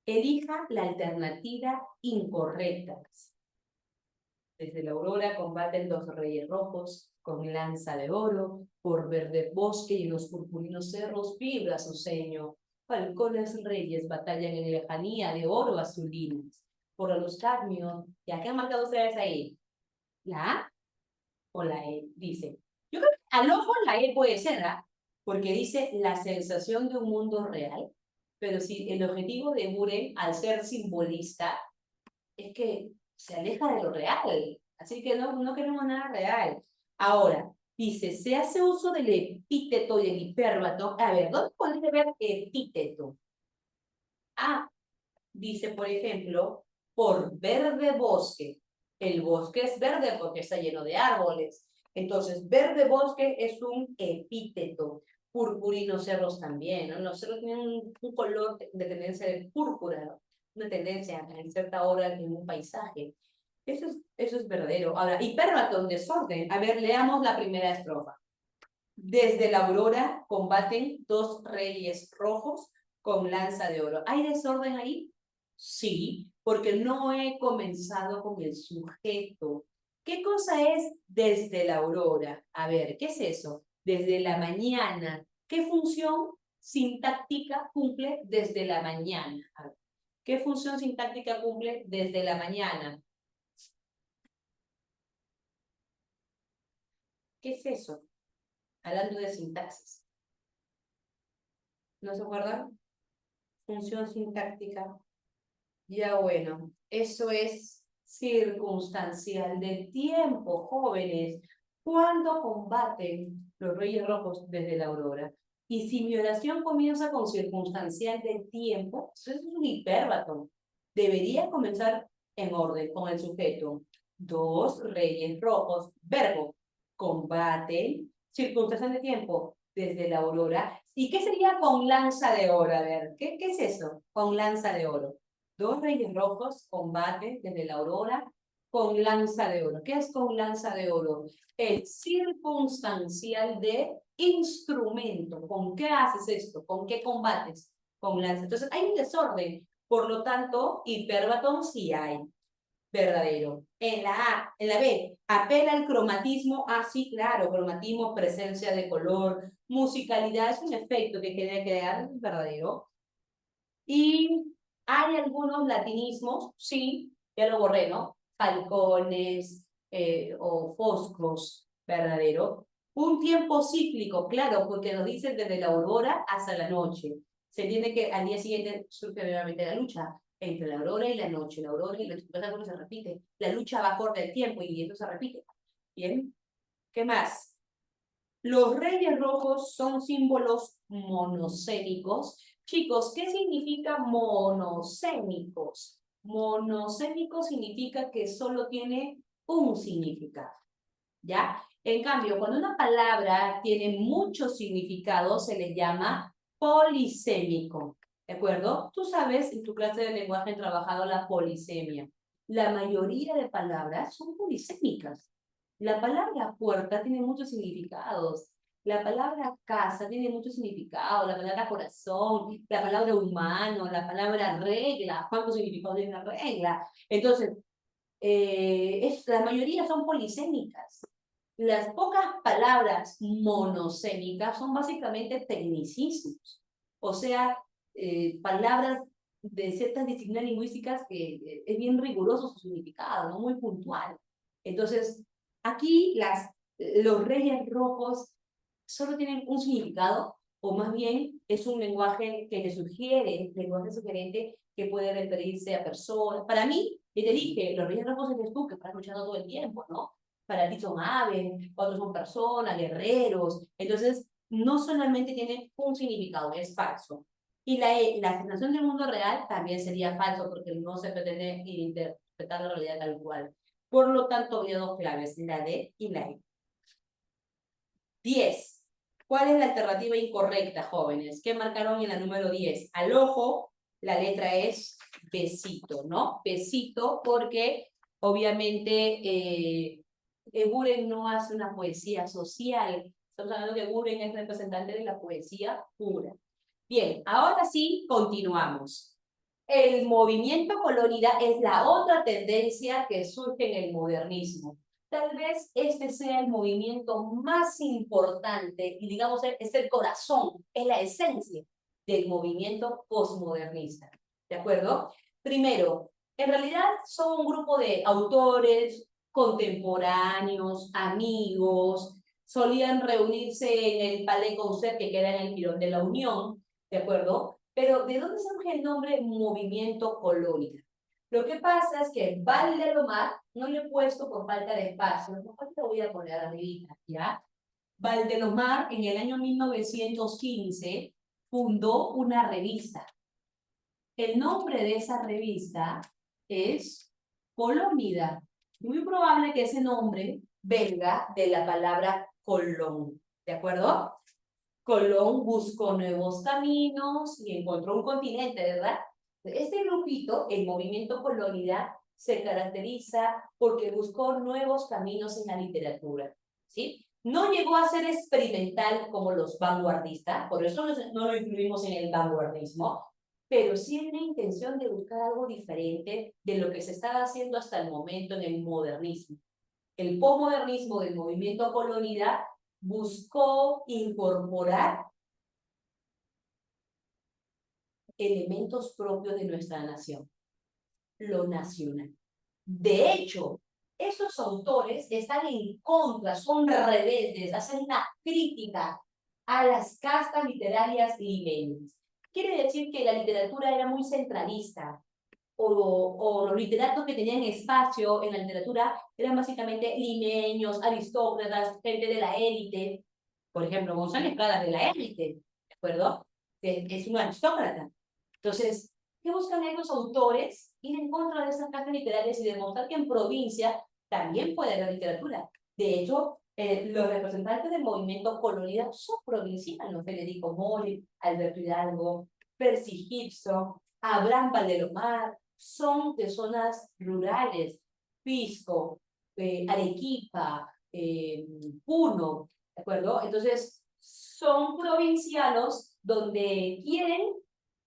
elija la alternativa incorrecta. Desde la aurora combaten los reyes rojos con lanza de oro, por verde bosque y los purpurinos cerros vibra su ceño. Falcones reyes batallan en lejanía de oro azulinas. Por los cadmios, ¿ya qué han marcado ustedes ahí? ¿La A o la E? Dice. Yo creo que al ojo la E puede ser, ¿ah? Porque dice la sensación de un mundo real. Pero si el objetivo de Buren, al ser simbolista, es que se aleja de lo real. Así que no queremos nada real. Ahora, dice, se hace uso del epíteto y del hipérbato. A ver, ¿dónde podéis ver epíteto? Ah, dice, por ejemplo, por verde bosque. El bosque es verde porque está lleno de árboles. Entonces, verde bosque es un epíteto. Purpurinos cerros también, ¿no? Los cerros tienen un color de tendencia de púrpura, ¿no? Una tendencia en cierta hora en un paisaje. Eso es verdadero. Ahora, hipérbato, desorden. A ver, leamos la primera estrofa. Desde la aurora combaten dos reyes rojos con lanza de oro. ¿Hay desorden ahí? Sí, porque no he comenzado con el sujeto. ¿Qué cosa es desde la aurora? A ver, ¿qué es eso? Desde la mañana. ¿Qué función sintáctica cumple desde la mañana? A ver, ¿qué función sintáctica cumple desde la mañana? ¿Qué es eso? Hablando de sintaxis. ¿No se acuerdan? Función sintáctica. Ya bueno, eso es circunstancial del tiempo, jóvenes. ¿Cuándo combaten? los Reyes Rojos desde la aurora. Y si mi oración comienza con circunstancial del tiempo, eso es un hipérbato. Debería comenzar en orden con el sujeto. 2 Reyes Rojos, verbo, combate, circunstancial de tiempo, desde la aurora. ¿Y qué sería con lanza de oro? A ver, ¿qué es eso? Con lanza de oro. 2 Reyes Rojos, combate, desde la aurora, con lanza de oro. ¿Qué es con lanza de oro? El circunstancial de instrumento. ¿Con qué haces esto? ¿Con qué combates? Con lanza. Entonces hay un desorden. Por lo tanto, hiperbatón sí hay. Verdadero. En la A, en la B, apela al cromatismo. Ah, sí, claro, cromatismo, presencia de color, musicalidad, es un efecto que quiere crear, verdadero. Y hay algunos latinismos, sí, ya lo borré, ¿no? Falcones o foscos, verdadero. Un tiempo cíclico, claro, porque nos dicen desde la aurora hasta la noche. Se entiende que al día siguiente surge nuevamente la lucha entre la aurora y la noche. La aurora y la noche se repite. La lucha va corta el tiempo y esto se repite. Bien, ¿qué más? Los reyes rojos son símbolos monosémicos. Chicos, ¿qué significa monosémicos? Monosémico significa que solo tiene un significado, ¿ya? En cambio, cuando una palabra tiene muchos significados, se le llama polisémico, ¿de acuerdo? Tú sabes, en tu clase de lenguaje han trabajado la polisemia. La mayoría de palabras son polisémicas. La palabra puerta tiene muchos significados. La palabra casa tiene muchos significados. La palabra corazón, la palabra humano, la palabra regla. ¿Cuántos significados tiene una regla? Entonces, la mayoría son polisémicas. Las pocas palabras monosémicas son básicamente tecnicismos. O sea, palabras de ciertas disciplinas lingüísticas que es bien riguroso su significado, ¿no? Muy puntual. Entonces, aquí los reyes rojos solo tienen un significado, o más bien es un lenguaje que te sugiere, lenguaje sugerente que puede referirse a personas. Para mí, y te dije, los reyes rojos eres tú, que estás escuchando todo el tiempo, ¿no? Para ti son aves, otros son personas, guerreros. Entonces, no solamente tiene un significado, es falso. Y la asignación del mundo real también sería falso, porque no se pretende interpretar la realidad tal cual. Por lo tanto, había dos claves, la D y la E. 10. ¿Cuál es la alternativa incorrecta, jóvenes? ¿Qué marcaron en la número 10? Al ojo, la letra es besito, ¿no? Besito porque obviamente Eguren no hace una poesía social. Estamos hablando que Eguren es representante de la poesía pura. Bien, ahora sí, continuamos. El movimiento colorida es la otra tendencia que surge en el modernismo. Tal vez este sea el movimiento más importante y digamos es el corazón, es la esencia del movimiento postmodernista. ¿De acuerdo? Primero, en realidad son un grupo de autores contemporáneos, amigos, solían reunirse en el Palais Concert que queda en el Jirón de la Unión, ¿de acuerdo? Pero ¿de dónde surge el nombre Movimiento Colónica? Lo que pasa es que Valdelomar, no le he puesto por falta de espacio, mejor te voy a poner arriba, ¿ya? Valdelomar en el año 1915 fundó una revista. El nombre de esa revista es Colónida. Muy probable que ese nombre venga de la palabra Colón, ¿de acuerdo? Colón buscó nuevos caminos y encontró un continente, ¿verdad? Este grupito, el movimiento Colónida, se caracteriza porque buscó nuevos caminos en la literatura, ¿sí? No llegó a ser experimental como los vanguardistas, por eso no lo incluimos en el vanguardismo, pero sí en la intención de buscar algo diferente de lo que se estaba haciendo hasta el momento en el modernismo. El posmodernismo del movimiento Colónida buscó incorporar elementos propios de nuestra nación, lo nacional. De hecho, esos autores están en contra, son rebeldes, hacen una crítica a las castas literarias limeñas. Quiere decir que la literatura era muy centralista, o los literatos que tenían espacio en la literatura eran básicamente limeños, aristócratas, gente de la élite, Por ejemplo, González Prada de la élite, ¿de acuerdo? Que es un aristócrata. Entonces, ¿qué buscan estos autores? Ir en contra de esas clases literarias y demostrar que en provincia también puede haber literatura. De hecho, los representantes del movimiento colonial son provincianos: Federico Moll, Alberto Hidalgo, Percy Gibson, Abraham Valdelomar, son de zonas rurales, Pisco, Arequipa, Puno, ¿de acuerdo? Entonces, son provincianos donde quieren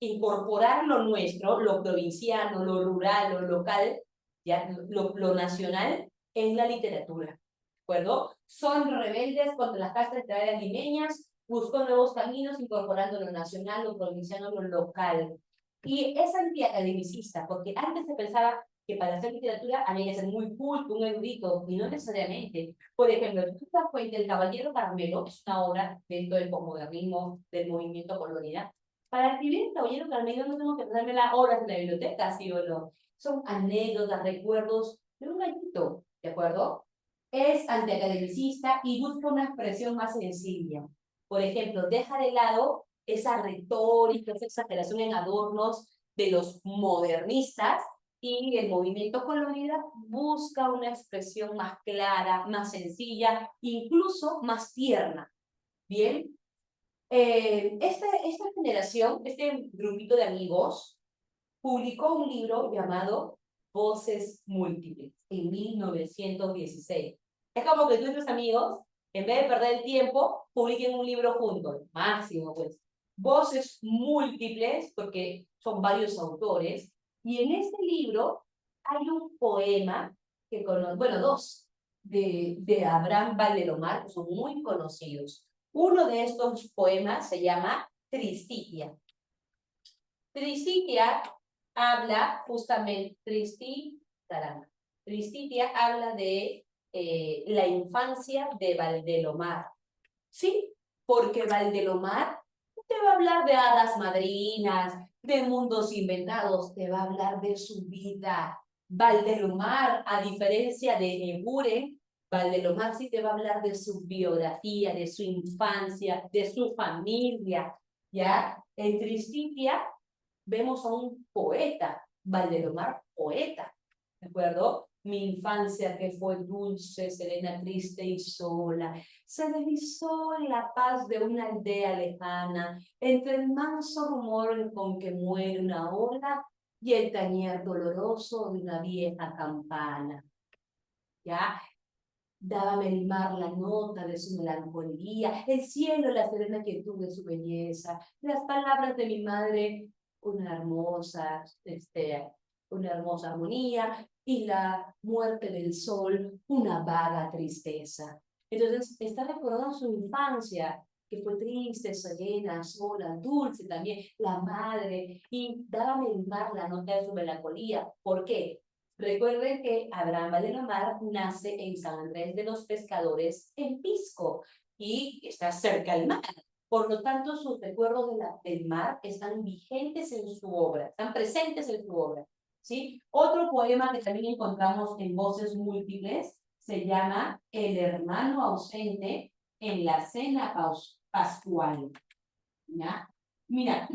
incorporar lo nuestro, lo provinciano, lo rural, lo local, ya, lo nacional, en la literatura, ¿de acuerdo? Son rebeldes contra las castas literarias limeñas, buscan nuevos caminos incorporando lo nacional, lo provinciano, lo local. Y es antiacademicista, porque antes se pensaba que para hacer literatura había que ser muy culto, un erudito, y no necesariamente. Por ejemplo, esta fuente, El Caballero Carmelo, es una obra dentro del posmodernismo del movimiento colonial. Para escribir El Caballero Carmelo no tengo que pasarme las horas en la biblioteca, ¿sí o no? Son anécdotas, recuerdos de un gallito, ¿de acuerdo? Es antiacademicista y busca una expresión más sencilla. Por ejemplo, deja de lado esa retórica, esa exageración en adornos de los modernistas, y el movimiento colonial busca una expresión más clara, más sencilla, incluso más tierna. Bien, esta generación, este grupito de amigos, publicó un libro llamado Voces Múltiples en 1916. Es como que tú y tus amigos, en vez de perder el tiempo, publiquen un libro juntos, máximo pues. Voces Múltiples, porque son varios autores, y en este libro hay un poema que conozco, bueno, dos, de Abraham Valdelomar, que son muy conocidos. Uno de estos poemas se llama Tristitia. Tristitia habla justamente, Tristitia habla de la infancia de Valdelomar. ¿Sí? Porque Valdelomar no te va a hablar de hadas madrinas, de mundos inventados, te va a hablar de su vida. Valdelomar, a diferencia de Eguren, Valdelomar sí te va a hablar de su biografía, de su infancia, de su familia, ¿ya? En Tristitia vemos a un poeta, Valdelomar, poeta, ¿de acuerdo? Mi infancia que fue dulce, serena, triste y sola, se deslizó en la paz de una aldea lejana, entre el manso rumor con que muere una ola y el tañer doloroso de una vieja campana. ¿Ya? Dábame el mar la nota de su melancolía, el cielo la serena quietud de su belleza, las palabras de mi madre, una hermosa, una hermosa armonía, y la muerte del sol, una vaga tristeza. Entonces, está recordando su infancia, que fue triste, serena, sola, dulce también, la madre, y dábame el mar la nota de su melancolía. ¿Por qué? Recuerden que Abraham Valdelomar nace en San Andrés de los Pescadores, en Pisco, y está cerca al mar. Por lo tanto, sus recuerdos del mar están vigentes en su obra, están presentes en su obra. ¿Sí? Otro poema que también encontramos en Voces Múltiples se llama El hermano ausente en la cena pascual. ¿Ya? Mira,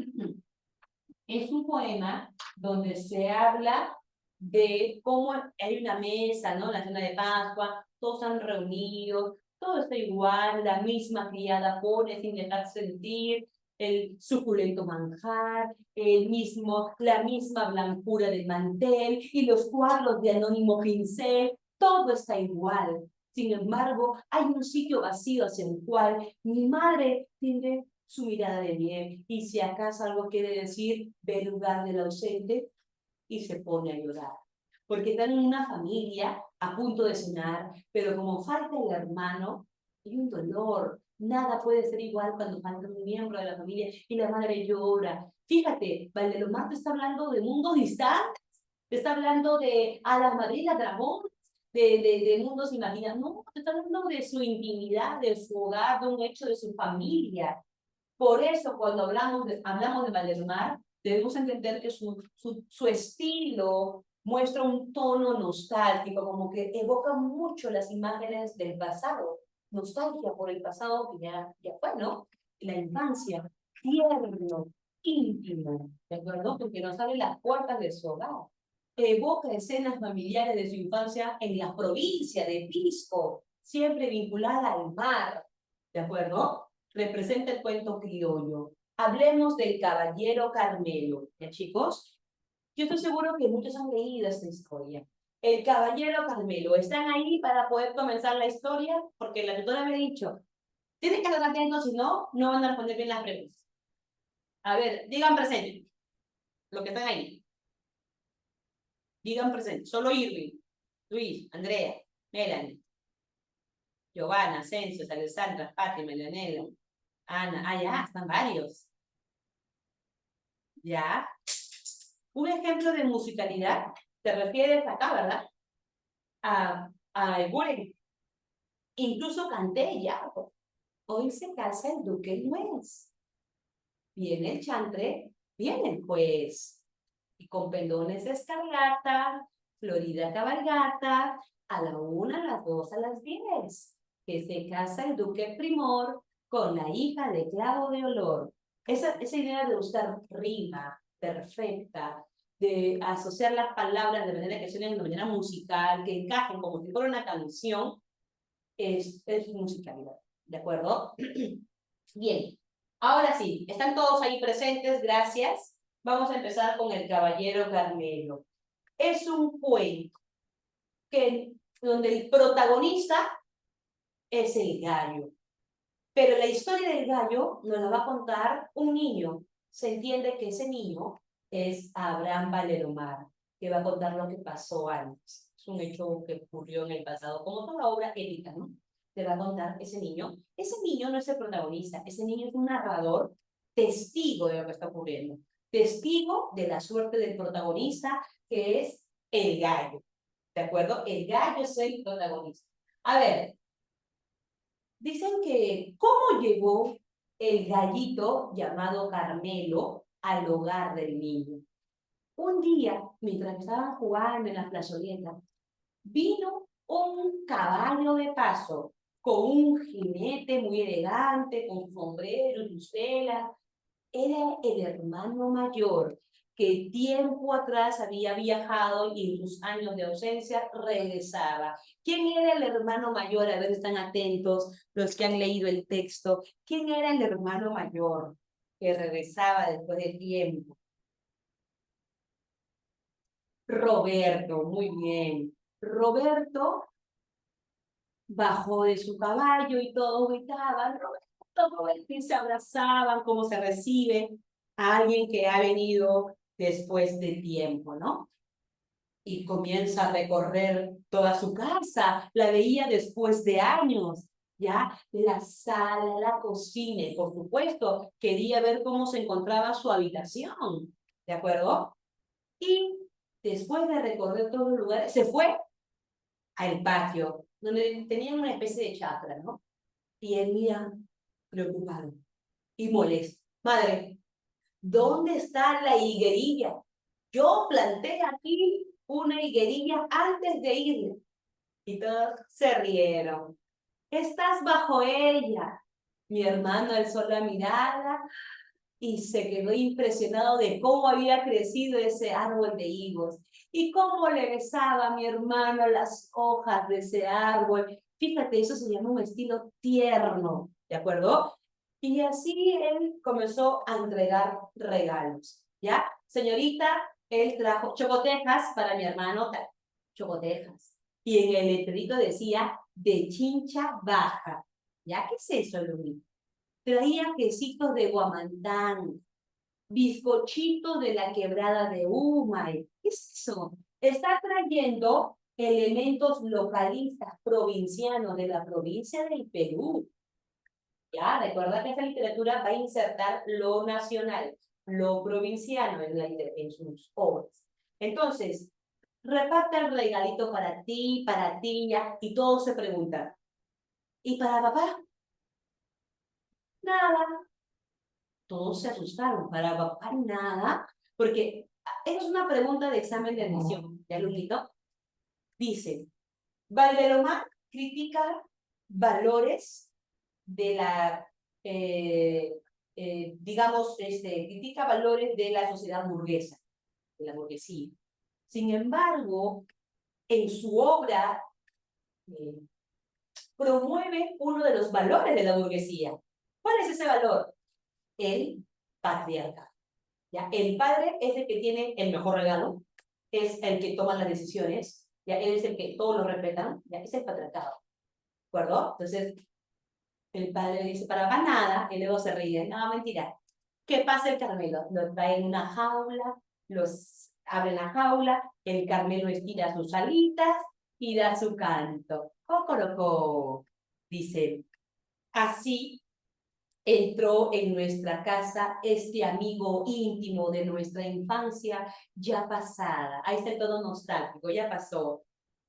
es un poema donde se habla de cómo hay una mesa, ¿no? La cena de Pascua, todos están reunidos, todo está igual, la misma criada pone sin dejar sentir el suculento manjar, la misma blancura del mantel y los cuadros de anónimo pincel, todo está igual. Sin embargo, hay un sitio vacío hacia el cual mi madre tiende su mirada de miel, y si acaso algo quiere decir, ve el lugar del ausente y se pone a llorar. Porque están en una familia a punto de cenar, pero como falta el hermano, hay un dolor. Nada puede ser igual cuando falta un miembro de la familia y la madre llora. Fíjate, Valdelomar te está hablando de mundos distantes, te está hablando de hadas madrinas, dragones, de mundos imaginados. No, te está hablando de su intimidad, de su hogar, de un hecho de su familia. Por eso, cuando hablamos de Valdelomar, debemos entender que su estilo muestra un tono nostálgico, como que evoca mucho las imágenes del pasado. nostalgia por el pasado que ya fue, ¿no? La infancia, tierno, íntimo, ¿de acuerdo? Porque nos abre las puertas de su hogar. Evoca escenas familiares de su infancia en la provincia de Pisco, siempre vinculada al mar, ¿de acuerdo? Representa el cuento criollo. Hablemos del caballero Carmelo, ¿ya chicos? Yo estoy seguro que muchos han leído esta historia. El caballero Carmelo, ¿están ahí para poder comenzar la historia? Porque la tutora me ha dicho, tienen que estar atentos, si no, no van a responder bien las preguntas. A ver, digan presente, los que están ahí. Digan presente, solo Irving, Luis, Andrea, Melanie, Giovanna, Asensio, Alessandra, Fátima, Leonela, Ana. Ah, ya, están varios. Ya. Un ejemplo de musicalidad, te refieres acá, ¿verdad? A Bullying. Incluso canté ya. Hoy se casa el duque y nuez. Viene el chantre, viene el juez. Y con pendones de escarlata, florida cabalgata, a la 1, a las 2, a las 10. Que se casa el duque primor con la hija de clavo de olor. Esa idea de buscar rima perfecta, de asociar las palabras de manera que suenen de manera musical, que encajen como si fuera una canción, es musicalidad. ¿De acuerdo? Bien. Ahora sí, están todos ahí presentes, gracias. Vamos a empezar con el caballero Carmelo. Es un cuento donde el protagonista es el gallo. Pero la historia del gallo nos la va a contar un niño. Se entiende que ese niño es Abraham Valeromar, que va a contar lo que pasó antes. Es un hecho que ocurrió en el pasado, como toda obra épica, ¿no? Te va a contar ese niño. Ese niño no es el protagonista, ese niño es un narrador, testigo de lo que está ocurriendo. Testigo de la suerte del protagonista, que es el gallo. ¿De acuerdo? El gallo es el protagonista. A ver, dicen que cómo llegó el gallito llamado Carmelo al hogar del niño. Un día, mientras estaban jugando en la plazoleta, vino un caballo de paso con un jinete muy elegante, con sombrero y tela. Era el hermano mayor que tiempo atrás había viajado y en sus años de ausencia regresaba. ¿Quién era el hermano mayor? A ver, están atentos los que han leído el texto. ¿Quién era el hermano mayor que regresaba después de tiempo? Roberto, muy bien. Roberto bajó de su caballo y todos gritaban, Roberto, Roberto, y se abrazaban, como se recibe a alguien que ha venido después de tiempo, ¿no? Y comienza a recorrer toda su casa, la veía después de años, ya, la sala, la cocina, y por supuesto, quería ver cómo se encontraba su habitación, ¿de acuerdo? Y después de recorrer todos los lugares, se fue al patio, donde tenían una especie de chacra, ¿no? Y él mira preocupado y molesto. Madre, ¿dónde está la higuerilla? Yo planté aquí una higuerilla antes de irme. Y todos se rieron. Estás bajo ella. Mi hermano alzó la mirada y se quedó impresionado de cómo había crecido ese árbol de higos y cómo le besaba a mi hermano las hojas de ese árbol. Fíjate, eso se llama un estilo tierno, ¿de acuerdo? Y así él comenzó a entregar regalos, ¿ya? Señorita, él trajo chocotejas para mi hermano, chocotejas. Y en el letrerito decía, de Chincha Baja. ¿Ya? ¿Qué es eso, Luis? Traía quesitos de Guamantán, bizcochitos de la quebrada de Umay. ¿Qué es eso? Está trayendo elementos localistas, provincianos de la provincia del Perú. Ya, recuerda que esta literatura va a insertar lo nacional, lo provinciano en sus obras. Entonces, reparte el regalito para ti, ya, y todos se preguntan, ¿y para papá? Nada. Todos se asustaron, para papá nada, porque es una pregunta de examen de admisión, ¿ya lo Dice, Valdelomar critica valores de la, digamos, critica valores de la sociedad burguesa, de la burguesía. Sin embargo, en su obra promueve uno de los valores de la burguesía. ¿Cuál es ese valor? El patriarcado. ¿Ya? El padre es el que tiene el mejor regalo, es el que toma las decisiones, ¿ya? Él es el que todos lo respetan, ¿ya? Es el patriarcado. ¿De acuerdo? Entonces, el padre le dice, para nada, y luego se ríe. No, mentira. ¿Qué pasa el Carmelo? Lo trae en una jaula, los abre la jaula, el Carmelo estira sus alitas y da su canto. ¡Cocorocó! Dice, así entró en nuestra casa este amigo íntimo de nuestra infancia ya pasada. Ahí está el tono nostálgico, ya pasó.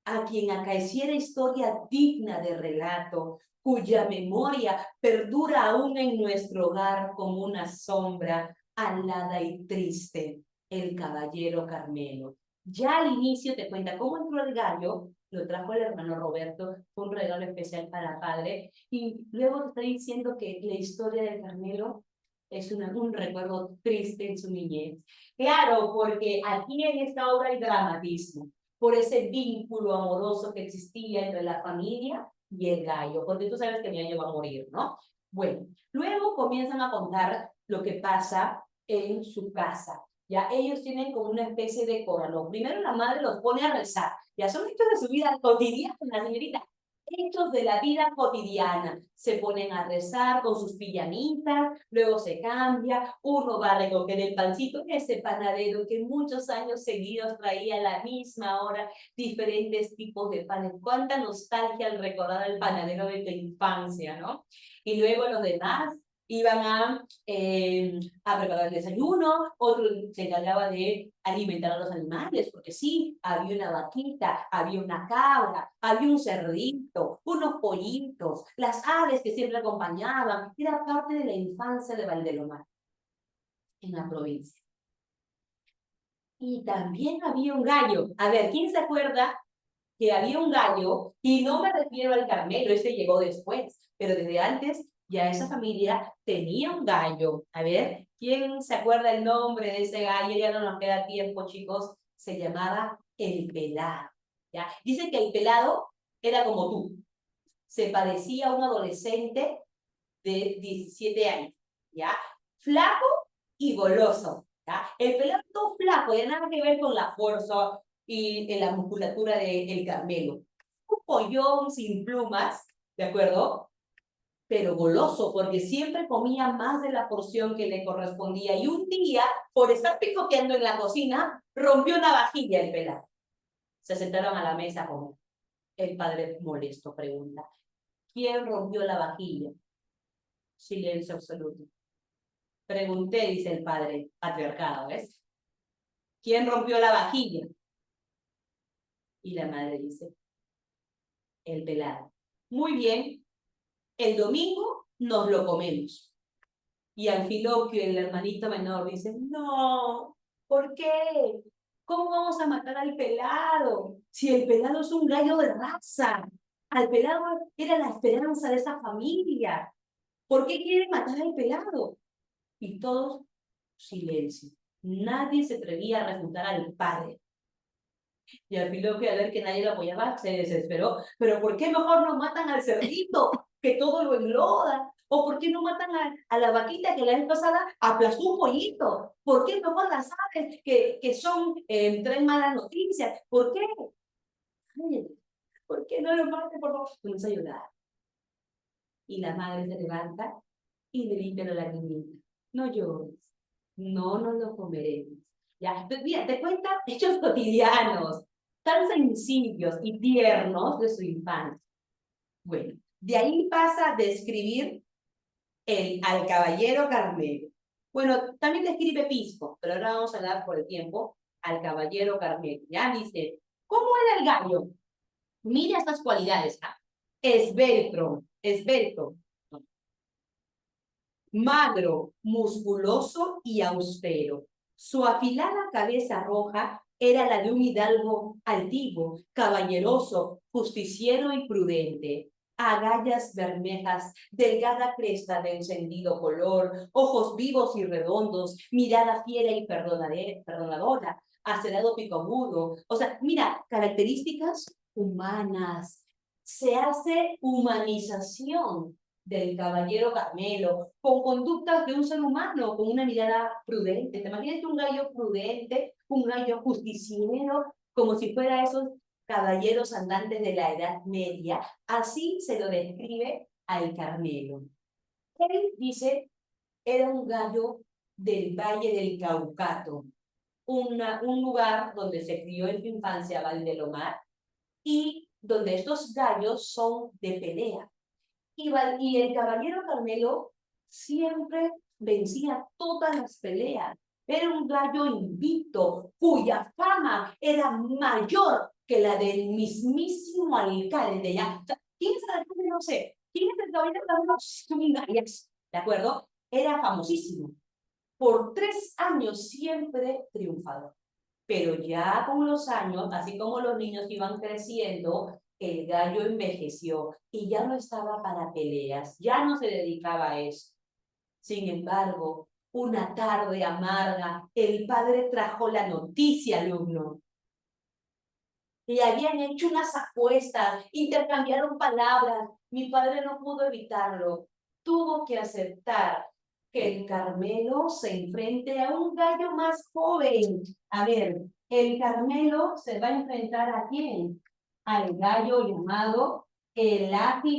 A quien acaeciera historia digna de relato, cuya memoria perdura aún en nuestro hogar como una sombra alada y triste, el caballero Carmelo. Ya al inicio te cuenta cómo entró el gallo, lo trajo el hermano Roberto, fue un regalo especial para padre, y luego te está diciendo que la historia del Carmelo es un recuerdo triste en su niñez. Claro, porque aquí en esta obra hay dramatismo, por ese vínculo amoroso que existía entre la familia y el gallo, porque tú sabes que el gallo va a morir, ¿no? Bueno, luego comienzan a contar lo que pasa en su casa. Ya ellos tienen como una especie de corralón. Primero la madre los pone a rezar. Ya son hechos de su vida cotidiana, señorita. Hechos de la vida cotidiana. Se ponen a rezar con sus pijamitas, luego se cambia, uno va a recoger el pancito, ese panadero que muchos años seguidos traía a la misma hora diferentes tipos de panes. Cuánta nostalgia al recordar al panadero de tu infancia, ¿no? Y luego los demás iban a preparar el desayuno, otro se encargaba de alimentar a los animales, porque sí, había una vaquita, había una cabra, había un cerdito, unos pollitos, las aves que siempre acompañaban, era parte de la infancia de Valdelomar, en la provincia. Y también había un gallo. A ver, ¿quién se acuerda que había un gallo? Y no me refiero al Carmelo, este llegó después, pero desde antes ya esa familia tenía un gallo. A ver, ¿quién se acuerda el nombre de ese gallo? Ya no nos queda tiempo, chicos. Se llamaba El Pelado. ¿Ya? Dice que el pelado era como tú. Se parecía a un adolescente de 17 años, ¿ya? Flaco y goloso, ¿ya? El pelado todo flaco, ya nada que ver con la fuerza y en la musculatura del Carmelo. Un pollón sin plumas, ¿de acuerdo? Pero goloso, porque siempre comía más de la porción que le correspondía. Y un día, por estar picoteando en la cocina, rompió una vajilla el pelado. Se sentaron a la mesa con el padre molesto, pregunta. ¿Quién rompió la vajilla? Silencio absoluto. Pregunté, dice el padre, patriarcado, ¿ves? ¿Quién rompió la vajilla? Y la madre dice, el pelado. Muy bien, el domingo nos lo comemos. Y Anfiloquio, el hermanito menor, dice, no, ¿por qué? ¿Cómo vamos a matar al pelado? Si el pelado es un gallo de raza. Al pelado era la esperanza de esa familia. ¿Por qué quieren matar al pelado? Y todos, silencio. Nadie se atrevía a refutar al padre. Y al Anfiloquio, al ver que nadie lo apoyaba, se desesperó. ¿Pero por qué mejor no matan al cerdito, que todo lo engloda? ¿O por qué no matan a la vaquita que la vez pasada aplastó un pollito? ¿Por qué mejor las aves que son, traen malas noticias? ¿Por qué? Ay, ¿por qué no lo maten, por favor? Vamos a ayudar. Y la madre se levanta y le limpia la lagrimita. No llores, no nos lo comeremos. Ya, mira, te cuenta hechos cotidianos, tan sencillos y tiernos de su infancia. Bueno, de ahí pasa a describir al caballero Carmelo. Bueno, también describe Pisco, pero ahora vamos a hablar por el tiempo al caballero Carmelo. Ya dice, ¿cómo era el gallo? Mira estas cualidades. Esbelto, magro, musculoso y austero. Su afilada cabeza roja era la de un hidalgo altivo, caballeroso, justiciero y prudente. agallas bermejas, delgada cresta de encendido color, ojos vivos y redondos, mirada fiera y perdonadora, acerado pico agudo. O sea, mira, características humanas. Se hace humanización del caballero Carmelo, con conductas de un ser humano, con una mirada prudente. ¿Te imaginas un gallo prudente, un gallo justiciero, como si fuera esos caballeros andantes de la Edad Media? Así se lo describe al Carmelo. Él dice, era un gallo del Valle del Caucato, un lugar donde se crió en su infancia Valdelomar, y donde estos gallos son de pelea. Y el caballero Carmelo siempre vencía todas las peleas. Era un gallo invicto, cuya fama era mayor que la del mismísimo alcalde. ¿Ya? O sea, ¿quién es el alcalde? No sé. ¿Quién es el caballero Carmelo? Un gallazo, ¿de acuerdo? Era famosísimo. Por 3 años siempre triunfador. Pero ya con los años, así como los niños iban creciendo, el gallo envejeció y ya no estaba para peleas, ya no se dedicaba a eso. Sin embargo, una tarde amarga, el padre trajo la noticia al alumno. Y habían hecho unas apuestas, intercambiaron palabras. Mi padre no pudo evitarlo. Tuvo que aceptar que el Carmelo se enfrente a un gallo más joven. A ver, el Carmelo se va a enfrentar ¿a quién? Al gallo llamado el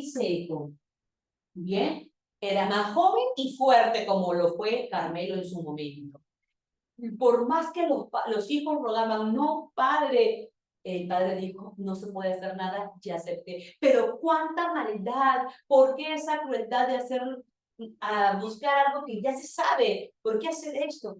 Seco. Bien, era más joven y fuerte como lo fue Carmelo en su momento. Por más que los hijos rogaban, no, padre, el padre dijo, no se puede hacer nada, ya acepté. Pero cuánta maldad, ¿por qué esa crueldad de hacer, buscar algo que ya se sabe? ¿Por qué hacer esto?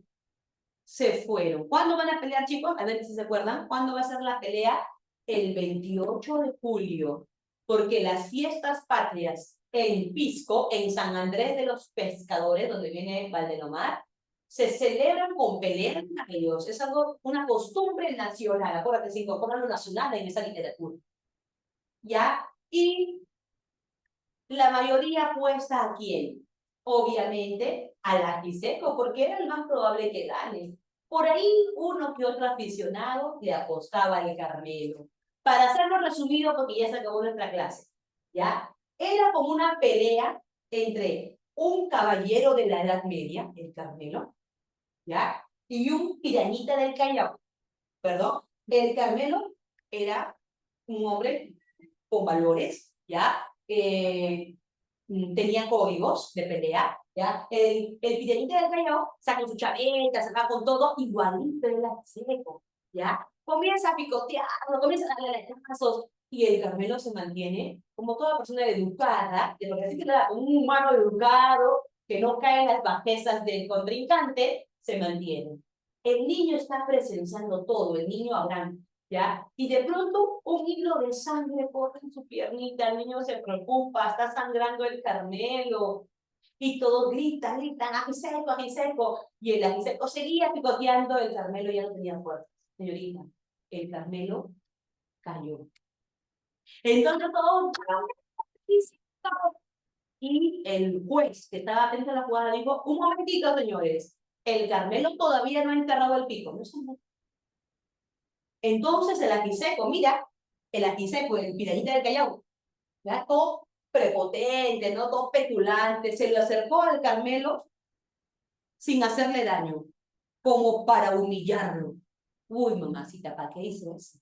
Se fueron. ¿Cuándo van a pelear, chicos? A ver si se acuerdan. ¿Cuándo va a ser la pelea? El 28 de julio. Porque las fiestas patrias en Pisco, en San Andrés de los Pescadores, donde viene Valdelomar, se celebran con peleas de gallos. Es algo, una costumbre nacional. Acuérdate, se incorpora lo nacional en esa literatura. ¿Ya? Y la mayoría apuesta a quién. Obviamente al Ajiseco, porque era el más probable que gane. Por ahí uno que otro aficionado le apostaba al Carmelo. Para hacerlo resumido, porque ya se acabó nuestra clase, ¿ya? Era como una pelea entre un caballero de la Edad Media, el Carmelo, ¿ya? Y un pirañita del Callao, perdón. El Carmelo era un hombre con valores, ¿ya? Tenía códigos de pelea, ¿ya? El pirañita del Callao saca su chaveta, saca con todo, igualito el Seco, ¿ya? Comienza a picotearlo, comienza a darle lechazos, y el Carmelo se mantiene como toda persona educada, de lo que decir que un humano educado, que no cae en las bajezas del contrincante, se mantiene. El niño está presenciando todo, el niño Abraham, ¿ya? Y de pronto un hilo de sangre corre en su piernita, el niño se preocupa, está sangrando el Carmelo, y todos gritan, ajiseco, ajiseco, y el ajiseco seguía picoteando, el Carmelo ya no tenía fuerza. Señorita, el Carmelo cayó. Entonces todos, y el juez que estaba atento a la jugada dijo, un momentito, señores, el Carmelo todavía no ha enterrado el pico. No es un... Entonces el ajiseco, mira, el ajiseco, el pirañita del Callao, ya todo prepotente, ¿no? Todo petulante, se le acercó al Carmelo sin hacerle daño, como para humillarlo. Uy, mamacita, ¿para qué hizo eso?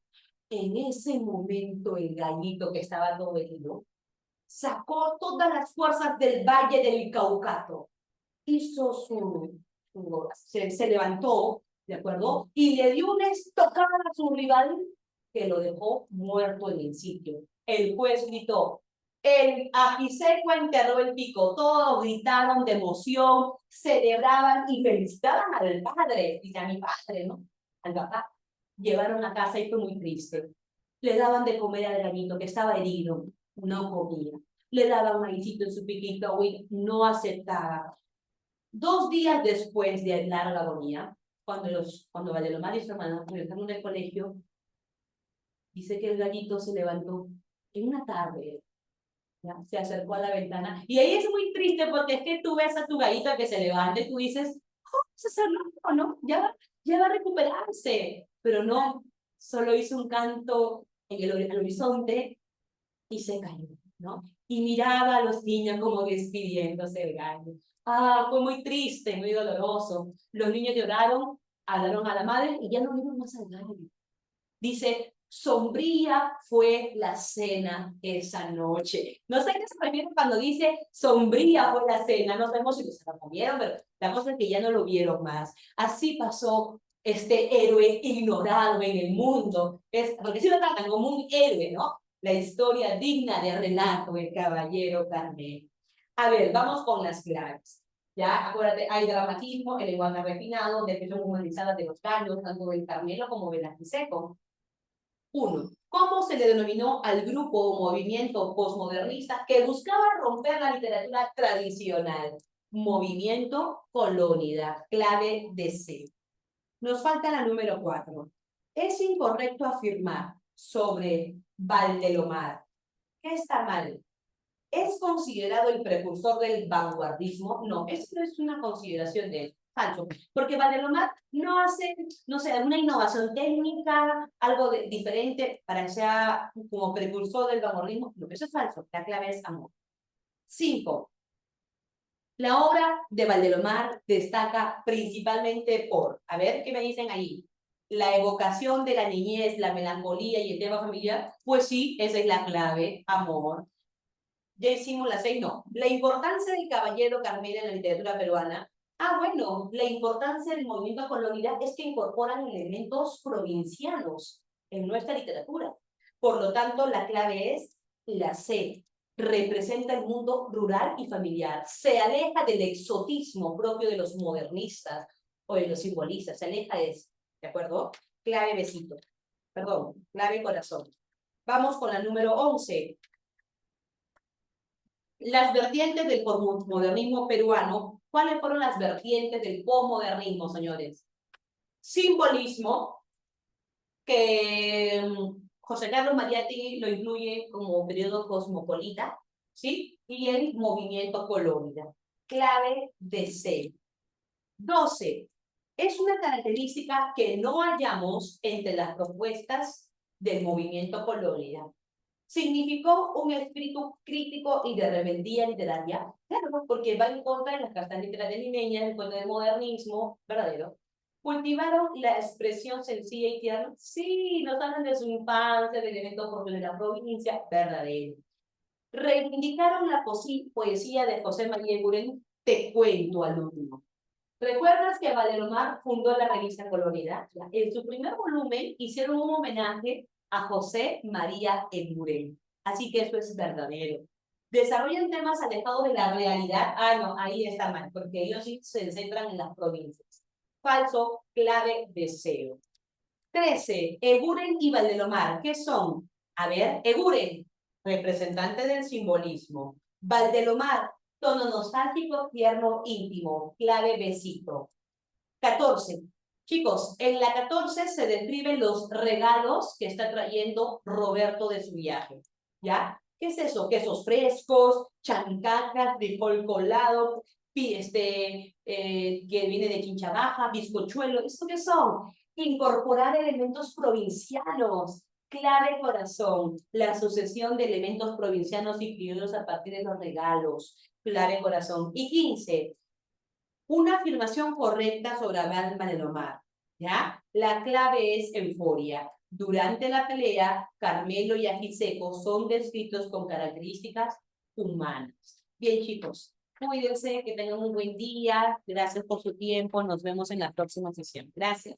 En ese momento el gallito que estaba todo herido sacó todas las fuerzas del Valle del Caucato, hizo se levantó, ¿de acuerdo? Y le dio una estocada a su rival que lo dejó muerto en el sitio. El juez gritó, el ajiseco enterró el pico. Todos gritaron de emoción, celebraban y felicitaban al padre, y a mi padre, ¿no? Al papá. Llevaron a casa y fue muy triste. Le daban de comer al gallito que estaba herido, no comía. Le daban maicito en su piquito, no aceptaba. 2 días después de larga agonía, cuando Valdelomar y su hermano regresaron del colegio, dice que el gallito se levantó en una tarde ¿Ya? Se acercó a la ventana. Y ahí es muy triste porque es que tú ves a tu gallita que se levanta y tú dices, oh, se salvó, ¿no? Ya va a recuperarse. Pero no, solo hizo un canto en el horizonte y se cayó, ¿no? Y miraba a los niños como despidiéndose del gallo. Ah, fue muy triste, muy doloroso. Los niños lloraron, hablaron a la madre y ya no vieron más al gallo. Dice, sombría fue la cena esa noche. No sé a qué se refiere cuando dice sombría fue la cena. No sabemos si se la comieron, pero la cosa es que ya no lo vieron más. Así pasó este héroe ignorado en el mundo. Porque si lo tratan como un héroe, ¿no? La historia digna de relato, el caballero Carmelo. A ver, vamos con las claves. Ya, acuérdate, hay dramatismo, el lenguaje refinado, descripción humanizada de los gallos, tanto del Carmelo como del Seco. 1. ¿Cómo se le denominó al grupo o movimiento postmodernista que buscaba romper la literatura tradicional? Movimiento Colónida, clave de C. Nos falta la número 4. Es incorrecto afirmar sobre Valdelomar que está mal. ¿Es considerado el precursor del vanguardismo? No, esto no es una consideración de él. Falso. Porque Valdelomar no hace, no sé, una innovación técnica, algo diferente para que sea como precursor del vanguardismo. No, eso es falso. La clave es amor. 5. La obra de Valdelomar destaca principalmente por, a ver qué me dicen ahí, la evocación de la niñez, la melancolía y el tema familiar. Pues sí, esa es la clave, amor. Ya hicimos las 6, no. La importancia del caballero Carmelo en la literatura peruana. Ah, bueno, la importancia del movimiento colonial es que incorporan elementos provincianos en nuestra literatura. Por lo tanto, la clave es la C. Representa el mundo rural y familiar. Se aleja del exotismo propio de los modernistas o de los simbolistas. Se aleja de eso. ¿De acuerdo? Clave besito. Perdón, clave corazón. Vamos con la número 11. Las vertientes del posmodernismo peruano. ¿Cuáles fueron las vertientes del posmodernismo, señores? Simbolismo, que José Carlos Mariátegui lo incluye como periodo cosmopolita, ¿sí? Y el movimiento colónida. Clave de C. 12. Es una característica que no hallamos entre las propuestas del movimiento colónida. Significó un espíritu crítico y de rebeldía literaria, claro, porque va en contra de las cartas literarias limeñas, en contra del modernismo verdadero. Cultivaron la expresión sencilla y tierna, sí, nos hablan de su infancia, del evento propio de la provincia, verdadero. Reivindicaron la poesía de José María Eguren, te cuento al último. ¿Recuerdas que Valdelomar fundó la revista Colorida? En su primer volumen hicieron un homenaje a José María Eguren. Así que eso es verdadero. Desarrollan temas alejados de la realidad. Ah, no, ahí está mal, porque ellos sí se centran en las provincias. Falso, clave, deseo. 13. Eguren y Valdelomar, ¿qué son? A ver, Eguren, representante del simbolismo. Valdelomar, tono nostálgico, tierno, íntimo, clave besito. 14. Chicos, en la 14 se describen los regalos que está trayendo Roberto de su viaje. ¿Ya? ¿Qué es eso? Quesos frescos, chancacas, frijol colado, que viene de Chincha Baja, bizcochuelo. ¿Esto qué son? Incorporar elementos provincianos. Clave corazón, la sucesión de elementos provincianos y criollos a partir de los regalos. Clave corazón. Y 15. Una afirmación correcta sobre Abel Valdelomar, ¿ya? La clave es euforia. Durante la pelea, Carmelo y Ajiseco son descritos con características humanas. Bien, chicos, cuídense, que tengan un buen día. Gracias por su tiempo. Nos vemos en la próxima sesión. Gracias.